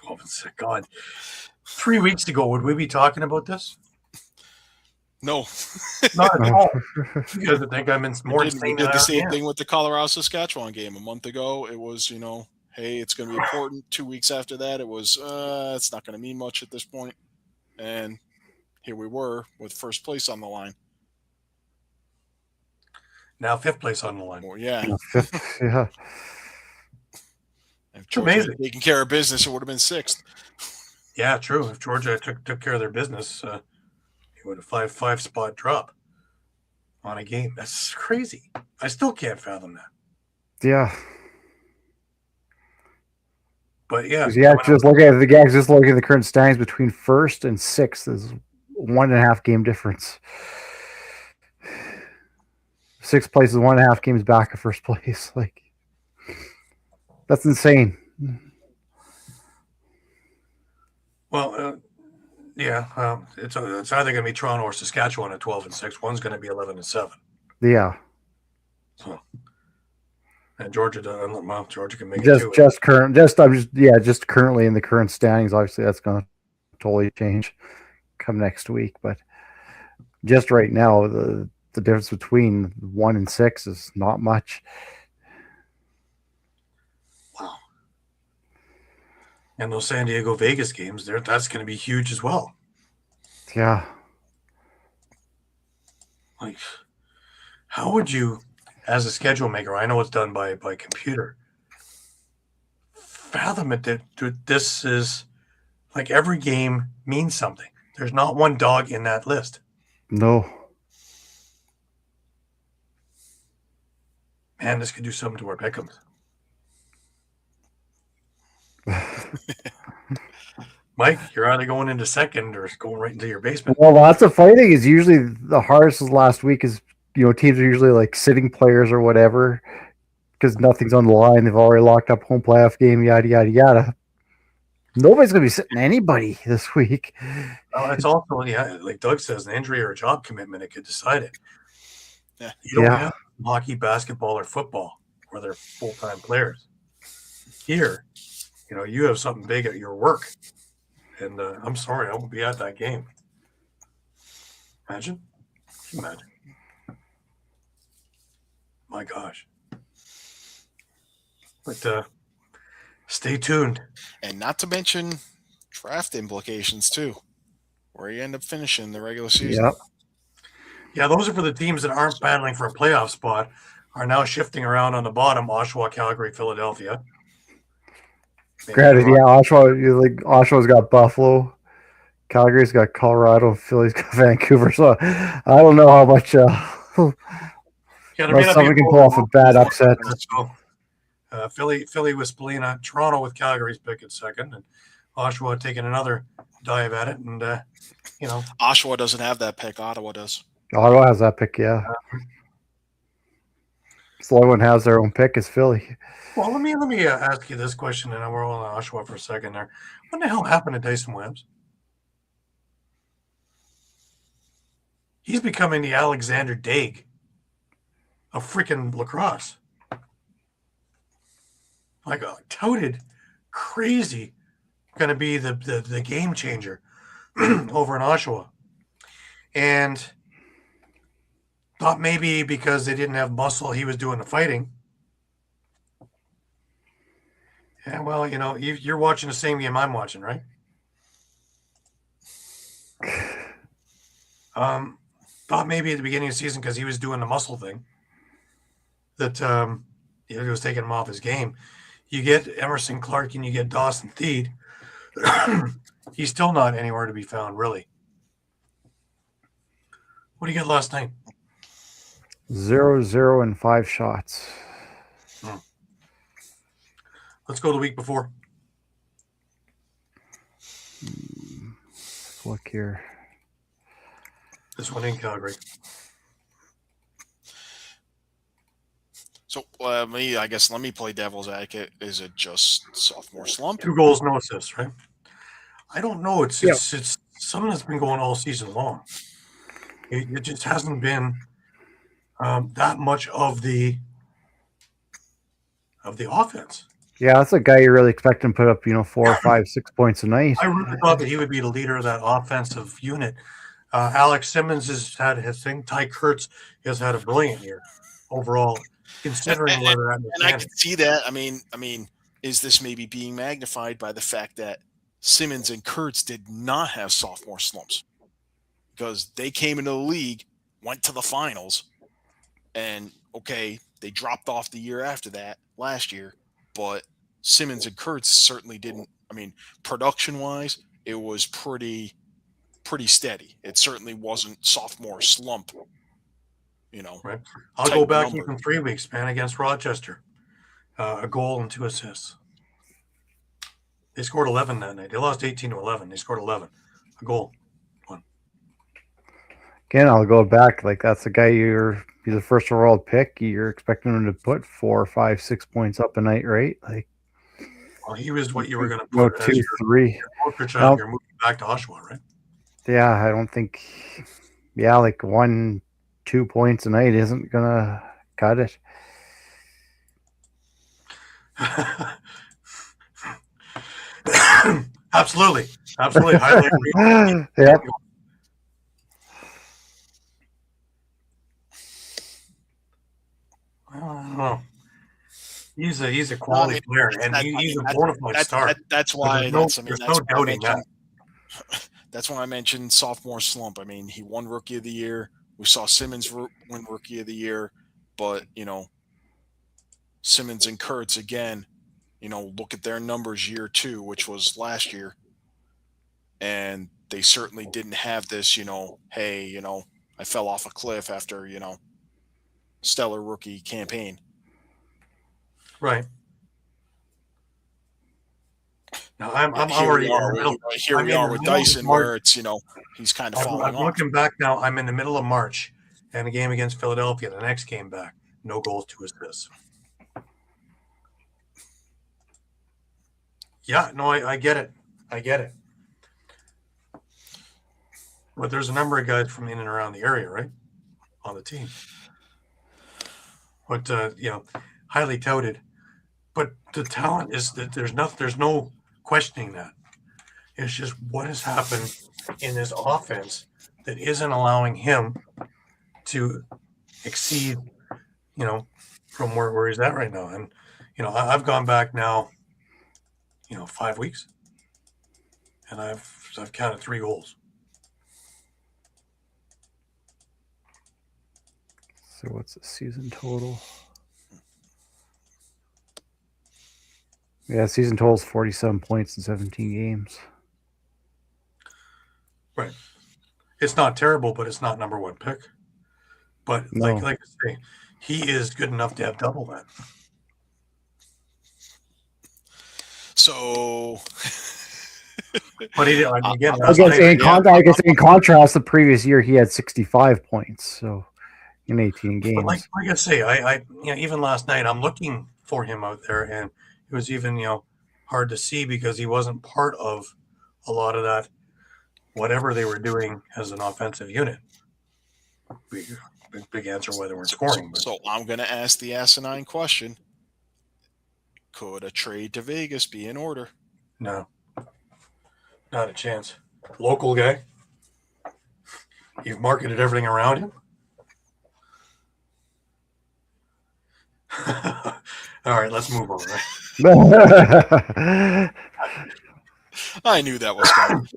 12-6. God, 3 weeks ago, would we be talking about this? No, not at all. You guys would think I'm in more insane. We did the same thing with the Colorado Saskatchewan game a month ago. It was, hey, it's going to be important. 2 weeks after that, it was, it's not going to mean much at this point. And here we were with first place on the line. Now 5th place on the line. Well, yeah. Yeah. If Georgia had taken care of business, it would have been 6th. Yeah, true. If Georgia took care of their business, it would have 5 spot drop on a game. That's crazy. I still can't fathom that. Yeah. But yeah, just look at the guys. Just looking at the current standings between 1st and 6th is 1.5 game difference. Sixth place is 1.5 games back of first place. Like, that's insane. Well, yeah, it's either going to be Toronto or Saskatchewan at 12-6. One's going to be 11-7. Yeah. So, and Georgia, well, Georgia can make it too. Just currently in the current standings. Obviously, that's going to totally change come next week. But just right now, the difference between 1 and 6 is not much. Wow. And those San Diego Vegas games, that's going to be huge as well. Yeah. Like, how would you, as a schedule maker, I know it's done by computer, fathom it that this is like every game means something. There's not one dog in that list. No. Man, this could do something to our pick'ems. Mike, you're either going into second or going right into your basement. Well, that's the funny thing is usually the hardest last week is, teams are usually like sitting players or whatever because nothing's on the line. They've already locked up home playoff game, yada, yada, yada. Nobody's going to be sitting anybody this week. It's also, like Doug says, an injury or a job commitment, it could decide it. Yeah. You don't have hockey, basketball, or football where they're full-time players. Here, you have something big at your work. And I'm sorry, I won't be at that game. Imagine. My gosh. But stay tuned. And not to mention draft implications, too, where you end up finishing the regular season. Yep. Yeah, those are for the teams that aren't battling for a playoff spot, are now shifting around on the bottom, Oshawa, Calgary, Philadelphia. Granted, Oshawa's got Buffalo, Calgary's got Colorado, Philly's got Vancouver. So I don't know how much someone can pull off a bad upset. So, Philly with Spalina, Toronto with Calgary's pick at second, and Oshawa taking another dive at it. And Oshawa doesn't have that pick. Ottawa does. Ottawa has that pick, yeah. So everyone has their own pick is Philly. Well, let me ask you this question, and we're on Oshawa for a second there. What the hell happened to Dyson Webbs? He's becoming the Alexander Daig of freaking lacrosse. Like a touted, crazy, going to be the game changer over in Oshawa. And thought maybe because they didn't have muscle, he was doing the fighting. Yeah, well, you're watching the same game I'm watching, right? Thought maybe at the beginning of the season because he was doing the muscle thing that it was taking him off his game. You get Emerson Clark and you get Dawson Theed. He's still not anywhere to be found, really. What do you get last night? 0-0 and 5 shots. Let's go the week before. Let's look here. This one in Calgary. So let me play devil's advocate. Is it just sophomore slump? 2 goals, no assists, right? I don't know. It's something that's been going all season long. It just hasn't been that much of the offense. Yeah, that's a guy you really expect him to put up, 4, 5, 6 points a night. I really thought that he would be the leader of that offensive unit. Alex Simmons has had his thing. Ty Kurtz has had a brilliant year overall, considering where they're at. And I can see that. I mean, is this maybe being magnified by the fact that Simmons and Kurtz did not have sophomore slumps? Because they came into the league, went to the finals, and they dropped off the year after that last year. But Simmons and Kurtz certainly didn't. I mean, production-wise, it was pretty steady. It certainly wasn't sophomore slump. Right. I'll go back even 3 weeks, man, against Rochester. A goal and 2 assists. They scored 11 that night. They lost 18-11. They scored 11. A goal. 1. Again, I'll go back. Like, that's a guy you're he's a first overall pick. You're expecting him to put 4, 5, 6 points up a night, right? Like, Well, he was what you were going to go put as 2, your 3. poster child. Nope. You're moving back to Oshawa, right? Yeah, I don't think. Yeah, like 1, 2 points a night isn't gonna cut it. Absolutely. Highly agree. Yep. I don't know. He's a quality player, and he's a bona fide star. That's why. There's no doubting that. That's when I mentioned sophomore slump. I mean, he won Rookie of the Year. We saw Simmons win Rookie of the Year, but Simmons and Kurtz again. Look at their numbers year 2, which was last year, and they certainly didn't have this. Hey, I fell off a cliff after stellar rookie campaign. Right. Now I'm Here already we are with Dyson, where it's he's kind of falling off. Looking back now, I'm in the middle of March, and a game against Philadelphia. The next game back, no goals, 2 assists. Yeah, no, I get it. But there's a number of guys from in and around the area, right, on the team. But highly touted. But the talent is that there's no questioning that. It's just what has happened in this offense that isn't allowing him to exceed, from where he's at right now. And I've gone back now, 5 weeks, and I've counted 3 goals. So what's the season total? Yeah, season total is 47 points in 17 games. Right. It's not terrible, but it's not number 1 pick. But No. like I say, he is good enough to have double that. So, but he again, in contrast, the previous year he had 65 points. So in 18 games. But like I say, I even last night I'm looking for him out there, and it was even hard to see because he wasn't part of a lot of that, whatever they were doing as an offensive unit. Big answer why they weren't scoring. So I'm going to ask the asinine question. Could a trade to Vegas be in order? No. Not a chance. Local guy. You've marketed everything around him. All right, let's move on. Right? I knew that was coming.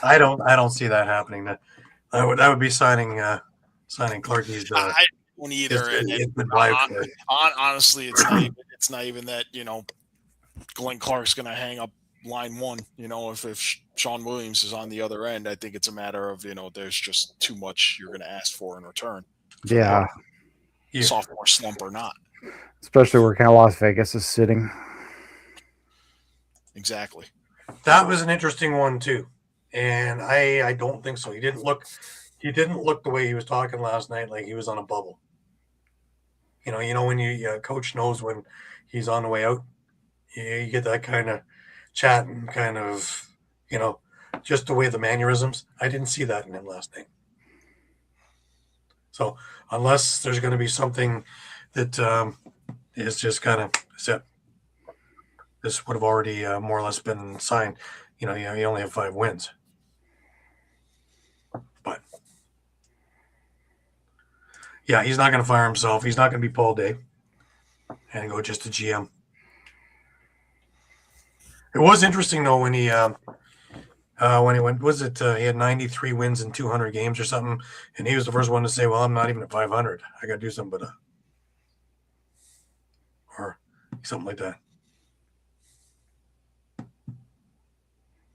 I don't see that happening. That would be signing Clarkie's. I don't either. Honestly, it's not even that. Glenn Clark's going to hang up line 1. If Sean Williams is on the other end, I think it's a matter of there's just too much you're going to ask for in return. Yeah. Sophomore slump or not. Especially where kind of Las Vegas is sitting. Exactly. That was an interesting one too, and I don't think so. He didn't look the way he was talking last night, like he was on a bubble. When you coach knows when he's on the way out. You get that kind of chat and kind of just the way the mannerisms. I didn't see that in him last night. So unless there's going to be something that is just kind of set. This would have already more or less been signed. You only have 5 wins. But, yeah, he's not going to fire himself. He's not going to be Paul Day and go just to GM. It was interesting, though, when he went, he had 93 wins in 200 games or something, and he was the first one to say, well, I'm not even at 500. I got to do something or something like that.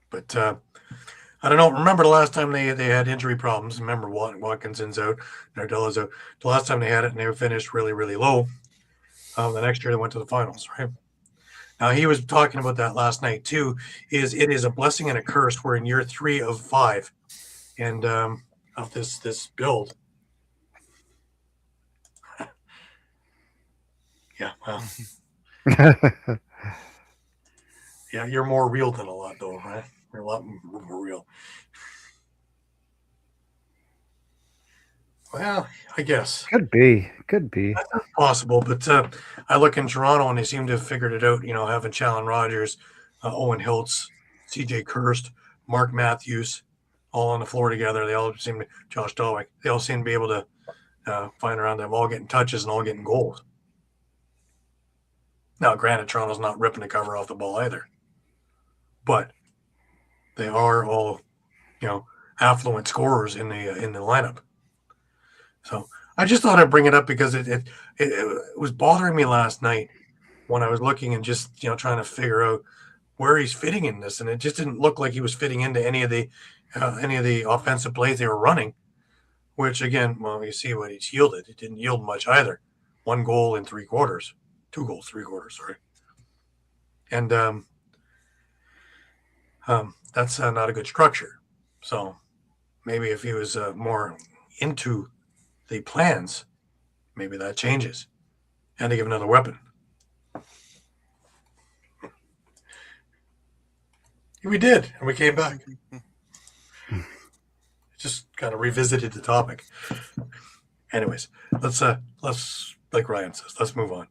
But I don't know. Remember the last time they had injury problems? Remember Watkinson's out, Nardella's out. The last time they had it and they finished really, really low. The next year they went to the finals, right? Now he was talking about that last night too. It is a blessing and a curse. We're in year 3 of 5, and of this build, Yeah, well, yeah, you're more real than a lot, though, right? You're a lot more real. Well, I guess Could be. Could be. that's possible, but I look in Toronto and they seem to have figured it out. Having Challen Rogers, Owen Hiltz, C.J. Kirst, Mark Matthews, all on the floor together. They all seem to Josh Dalwick. They all seem to be able to find around them, all getting touches and all getting goals. Now, granted, Toronto's not ripping the cover off the ball either, but they are all, affluent scorers in the lineup. So I just thought I'd bring it up because it was bothering me last night when I was looking and just trying to figure out where he's fitting in this, and it just didn't look like he was fitting into any of the offensive plays they were running. Which again, well, you see what he's yielded. It didn't yield much either. 1 goal in 3 quarters, 2 goals, 3 quarters. Sorry, and that's not a good structure. So maybe if he was more into the plans, maybe that changes, and to give another weapon. We did, and we came back. Just kind of revisited the topic. Anyways, let's like Ryan says, let's move on.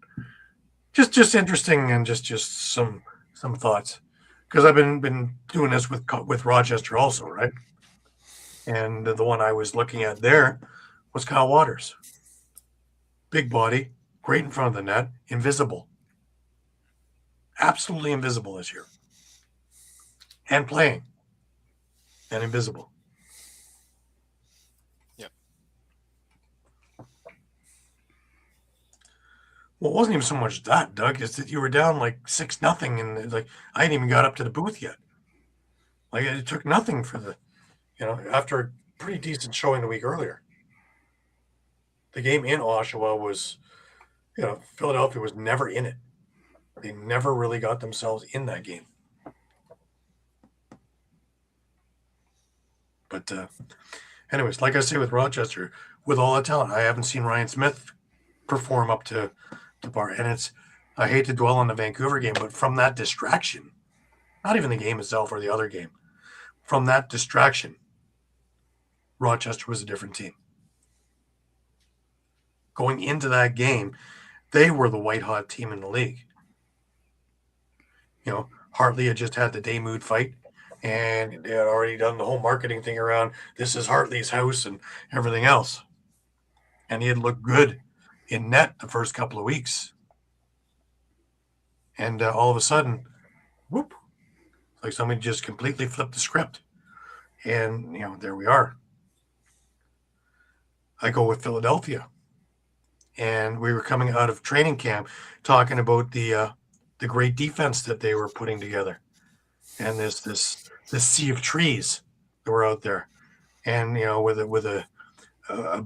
Just interesting and just some thoughts, because I've been doing this with Rochester also, right? And the one I was looking at there was Kyle Waters. Big body, great in front of the net, invisible. Absolutely invisible this year. And playing. And invisible. Yep. Well, it wasn't even so much that, Doug. It's that you were down like 6-0, and like I hadn't even got up to the booth yet. Like it took nothing for the, after a pretty decent showing the week earlier. The game in Oshawa was, Philadelphia was never in it. They never really got themselves in that game. But anyways, like I say with Rochester, with all the talent, I haven't seen Ryan Smith perform up to par. And I hate to dwell on the Vancouver game, but from that distraction, not even the game itself or the other game, from that distraction, Rochester was a different team. Going into that game, they were the white-hot team in the league. Hartley had just had the Daymud fight, and they had already done the whole marketing thing around this is Hartley's house and everything else. And he had looked good in net the first couple of weeks. And all of a sudden, whoop, like somebody just completely flipped the script. And, there we are. I go with Philadelphia. And we were coming out of training camp talking about the great defense that they were putting together, and this sea of trees that were out there, and with a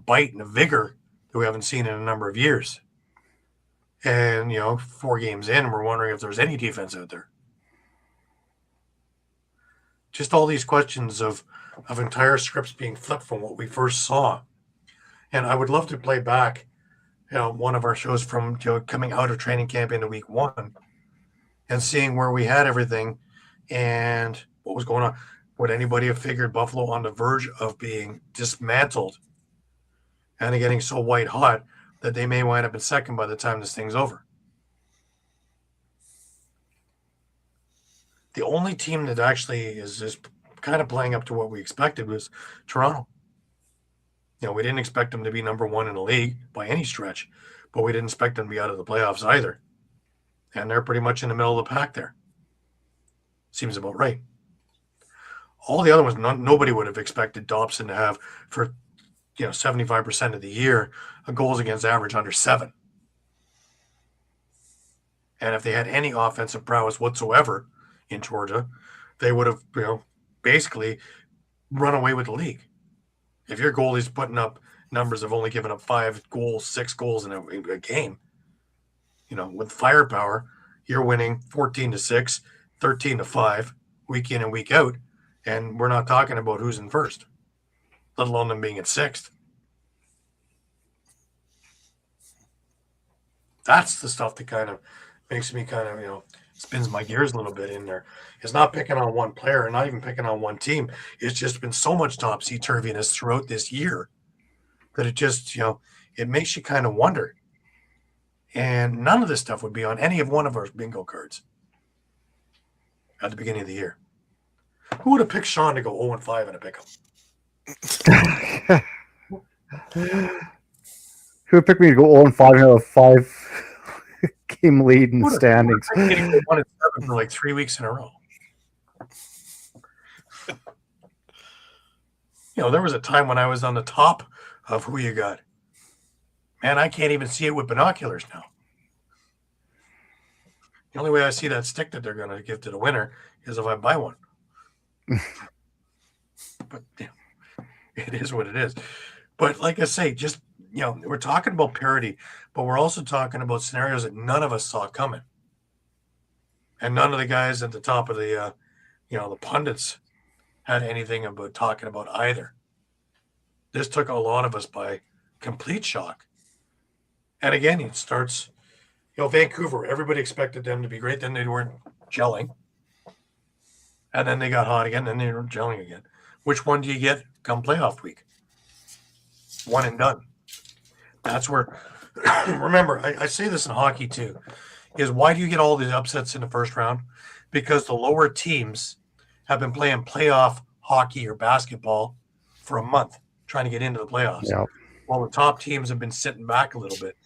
bite and a vigor that we haven't seen in a number of years. And 4 games in, we're wondering if there's any defense out there. Just all these questions of entire scripts being flipped from what we first saw. And I would love to play back one of our shows from coming out of training camp into week 1 and seeing where we had everything and what was going on. Would anybody have figured Buffalo on the verge of being dismantled and getting so white hot that they may wind up in second by the time this thing's over? The only team that actually is kind of playing up to what we expected was Toronto. We didn't expect them to be number 1 in the league by any stretch, but we didn't expect them to be out of the playoffs either. And they're pretty much in the middle of the pack there. Seems about right. All the other ones, nobody would have expected Dobson to have for 75% of the year a goals against average under 7. And if they had any offensive prowess whatsoever in Georgia, they would have basically run away with the league. If your goalie's putting up numbers of only giving up 5 goals, 6 goals in a game, with firepower, you're winning 14-6, 13-5, week in and week out, and we're not talking about who's in first, let alone them being in 6th. That's the stuff that kind of makes me kind of, spins my gears a little bit in there. It's not picking on one player and not even picking on one team. It's just been so much topsy-turviness throughout this year that it just, it makes you kind of wonder. And none of this stuff would be on any of one of our bingo cards at the beginning of the year. Who would have picked Shawn to go 0-5 in a pick'em? Who picked me to go 0-5 and have a 5-game lead in the standings? Getting 1-7 for like 3 weeks in a row. There was a time when I was on the top of who you got. Man, I can't even see it with binoculars now. The only way I see that stick that they're going to give to the winner is if I buy one. But it is what it is. But like I say, just, we're talking about parity, but we're also talking about scenarios that none of us saw coming. And none of the guys at the top of the, the pundits had anything about talking about either. This took a lot of us by complete shock. And again, it starts, Vancouver, everybody expected them to be great. Then they weren't gelling. And then they got hot again. Then they were gelling again. Which one do you get come playoff week? One and done. That's where, remember, I say this in hockey too, is why do you get all these upsets in the first round? Because the lower teams have been playing playoff hockey or basketball for a month, trying to get into the playoffs. Yep. While the top teams have been sitting back a little bit,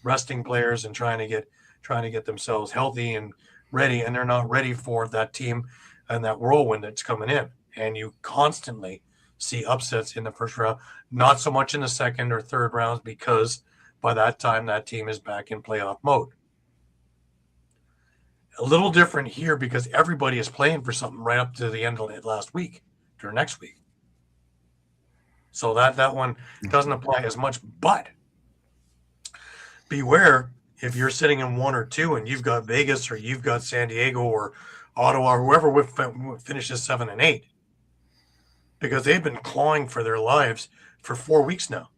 resting players and trying to get themselves healthy and ready, and they're not ready for that team and that whirlwind that's coming in. And you constantly see upsets in the first round, not so much in the second or third rounds, because by that time that team is back in playoff mode. A little different here because everybody is playing for something right up to the end of last week or next week. So that one doesn't apply as much, but beware if you're sitting in 1 or 2 and you've got Vegas or you've got San Diego or Ottawa or whoever would finish 7 and 8, because they've been clawing for their lives for 4 weeks now.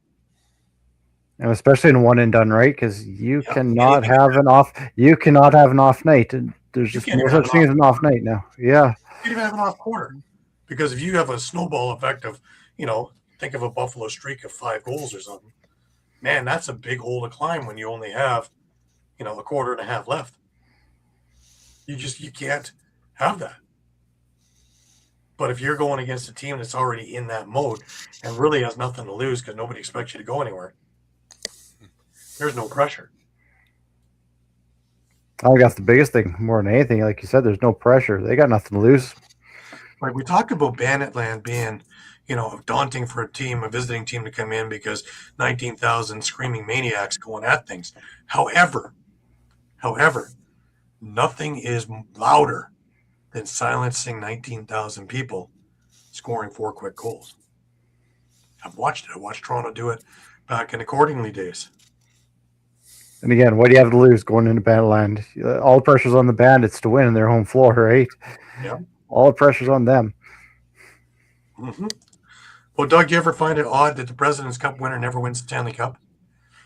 And especially in one and done, right? Because you cannot have an off. You cannot have an off night. There's just no such thing as an off night now. Yeah. You can't even have an off quarter, because if you have a snowball effect of, think of a Buffalo streak of 5 goals or something, man, that's a big hole to climb when you only have, a quarter and a half left. You can't have that. But if you're going against a team that's already in that mode and really has nothing to lose because nobody expects you to go anywhere, there's no pressure. I think that's the biggest thing more than anything. Like you said, there's no pressure. They got nothing to lose. Like we talked about Bandit Land being, daunting for a visiting team to come in because 19,000 screaming maniacs going at things. However, nothing is louder than silencing 19,000 people scoring 4 quick goals. I've watched it. I watched Toronto do it back in accordingly days. And again, what do you have to lose going into Bandland? All the pressure's on the Bandits to win in their home floor, right? Yeah. All the pressure's on them. Mm-hmm. Well, Doug, do you ever find it odd that the President's Cup winner never wins the Stanley Cup?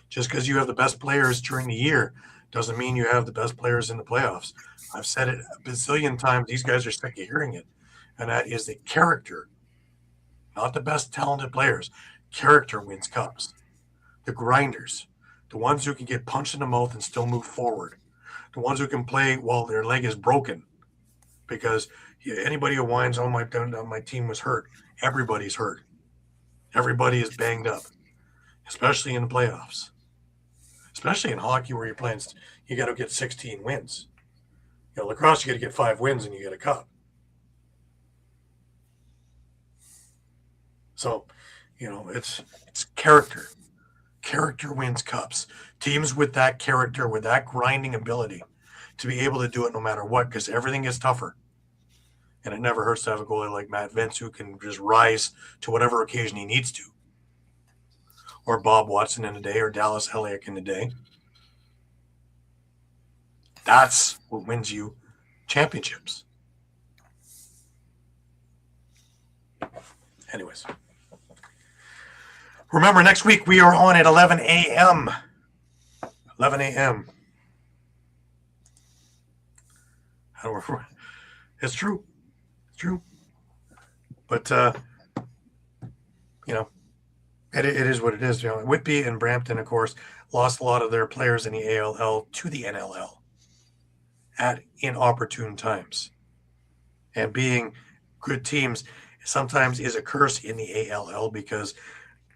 Just because you have the best players during the year doesn't mean you have the best players in the playoffs. I've said it a bazillion times. These guys are sick of hearing it. And that is the character, not the best talented players. Character wins cups. The grinders, the ones who can get punched in the mouth and still move forward, the ones who can play while their leg is broken. Because anybody who whines, oh, my team was hurt. Everybody's hurt. Everybody is banged up, especially in the playoffs. Especially in hockey where you're playing, you got to get 16 wins. Lacrosse, you got to get 5 wins and you get a cup. So, it's character. Character wins cups. Teams with that character, with that grinding ability to be able to do it no matter what, because everything gets tougher. And it never hurts to have a goalie like Matt Vince who can just rise to whatever occasion he needs to. Or Bob Watson in a day, or Dallas Elliott in a day. That's what wins you championships. Anyways. Remember, next week we are on at 11 a.m. 11 a.m. It's true. It's true. But, you know, it is what it is. You know, Whitby and Brampton, of course, lost a lot of their players in the ALL to the NLL at inopportune times. And being good teams sometimes is a curse in the ALL because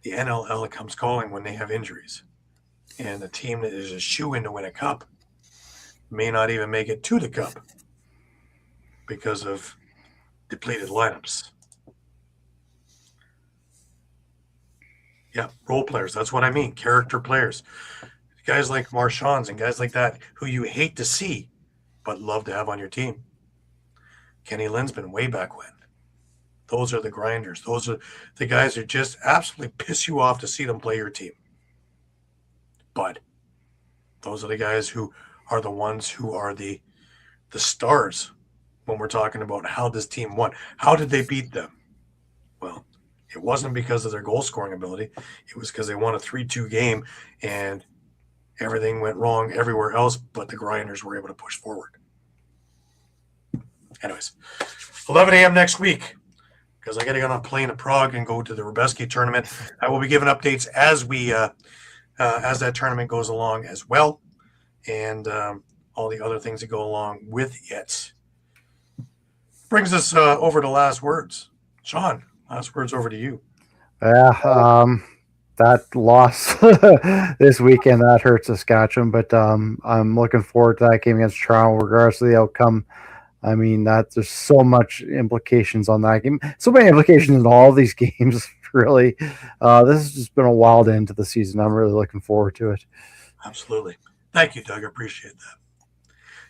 the NLL comes calling when they have injuries. And a team that is a shoe-in to win a cup may not even make it to the cup because of depleted lineups. Yeah, role players. That's what I mean. Character players. Guys like Marchands and guys like that who you hate to see but love to have on your team. Kenny Linsman way back when. Those are the grinders. Those are the guys who just absolutely piss you off to see them play your team. But those are the guys who are the ones who are the stars when we're talking about how this team won. How did they beat them? Well, it wasn't because of their goal scoring ability. It was because they won a 3-2 game and everything went wrong everywhere else, but the grinders were able to push forward. Anyways, 11 a.m. next week, because I got to get on a plane to Prague and go to the Rubeski tournament. I will be giving updates as we as that tournament goes along as well, and all the other things that go along with it. Brings us over to last words. Shawn, last words over to you. Yeah, that loss this weekend, that hurts Saskatchewan, but I'm looking forward to that game against Toronto, regardless of the outcome. I mean, there's so much implications on that game. So many implications in all these games, really. This has just been a wild end to the season. I'm really looking forward to it. Absolutely. Thank you, Doug. I appreciate that.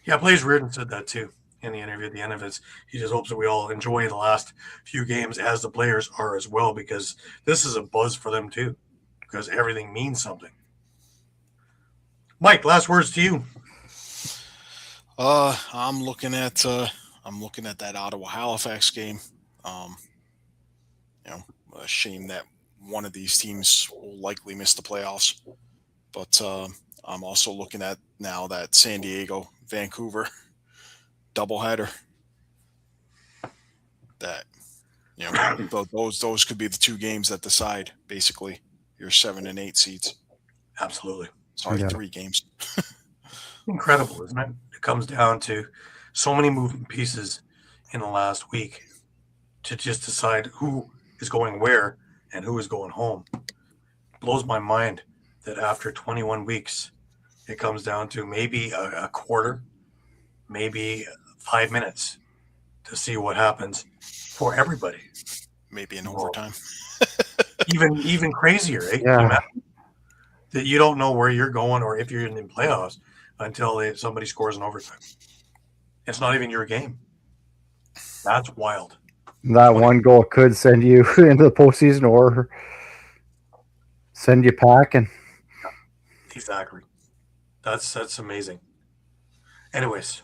Yeah, Blaze Reardon said that too in the interview at the end of it. He just hopes that we all enjoy the last few games as the players are as well, because this is a buzz for them too, because everything means something. Mike, last words to you. I'm looking at that Ottawa Halifax game. A shame that one of these teams will likely miss the playoffs. But I'm also looking at now that San Diego Vancouver doubleheader. That those could be the two games that decide basically your 7 and 8 seeds. Absolutely. Sorry, Yeah. 3 games. Incredible, isn't it? It comes down to so many moving pieces in the last week to just decide who is going where and who is going home. It blows my mind that after 21 weeks, it comes down to maybe a quarter, maybe 5 minutes to see what happens for everybody. Maybe in overtime. Even crazier, right? Yeah. That you don't know where you're going or if you're in the playoffs until somebody scores in overtime. It's not even your game. That's wild. That one goal could send you into the postseason or send you packing. Exactly. That's amazing. Anyways,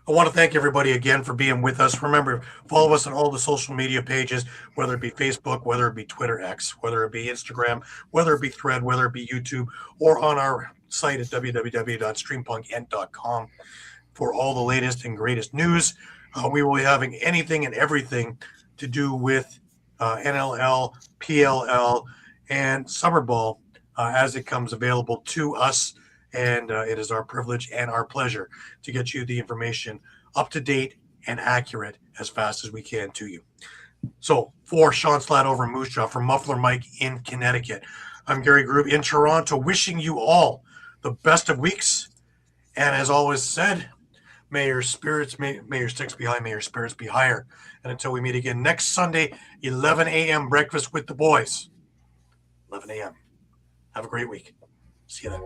I want to thank everybody again for being with us. Remember, follow us on all the social media pages, whether it be Facebook, whether it be Twitter X, whether it be Instagram, whether it be Thread, whether it be YouTube, or on our site at www.streampunkentertainment.com for all the latest and greatest news. We will be having anything and everything to do with NLL, PLL, and Summer Ball as it comes available to us. And it is our privilege and our pleasure to get you the information up to date and accurate as fast as we can to you. So for Shawn Slaght over in Moose Jaw, from Muffler Mike in Connecticut, I'm Gary Groob in Toronto, wishing you all the best of weeks. And as always said, may your spirits, may your sticks be high, may your spirits be higher. And until we meet again next Sunday, 11 a.m. breakfast with the boys. 11 a.m. Have a great week. See you then.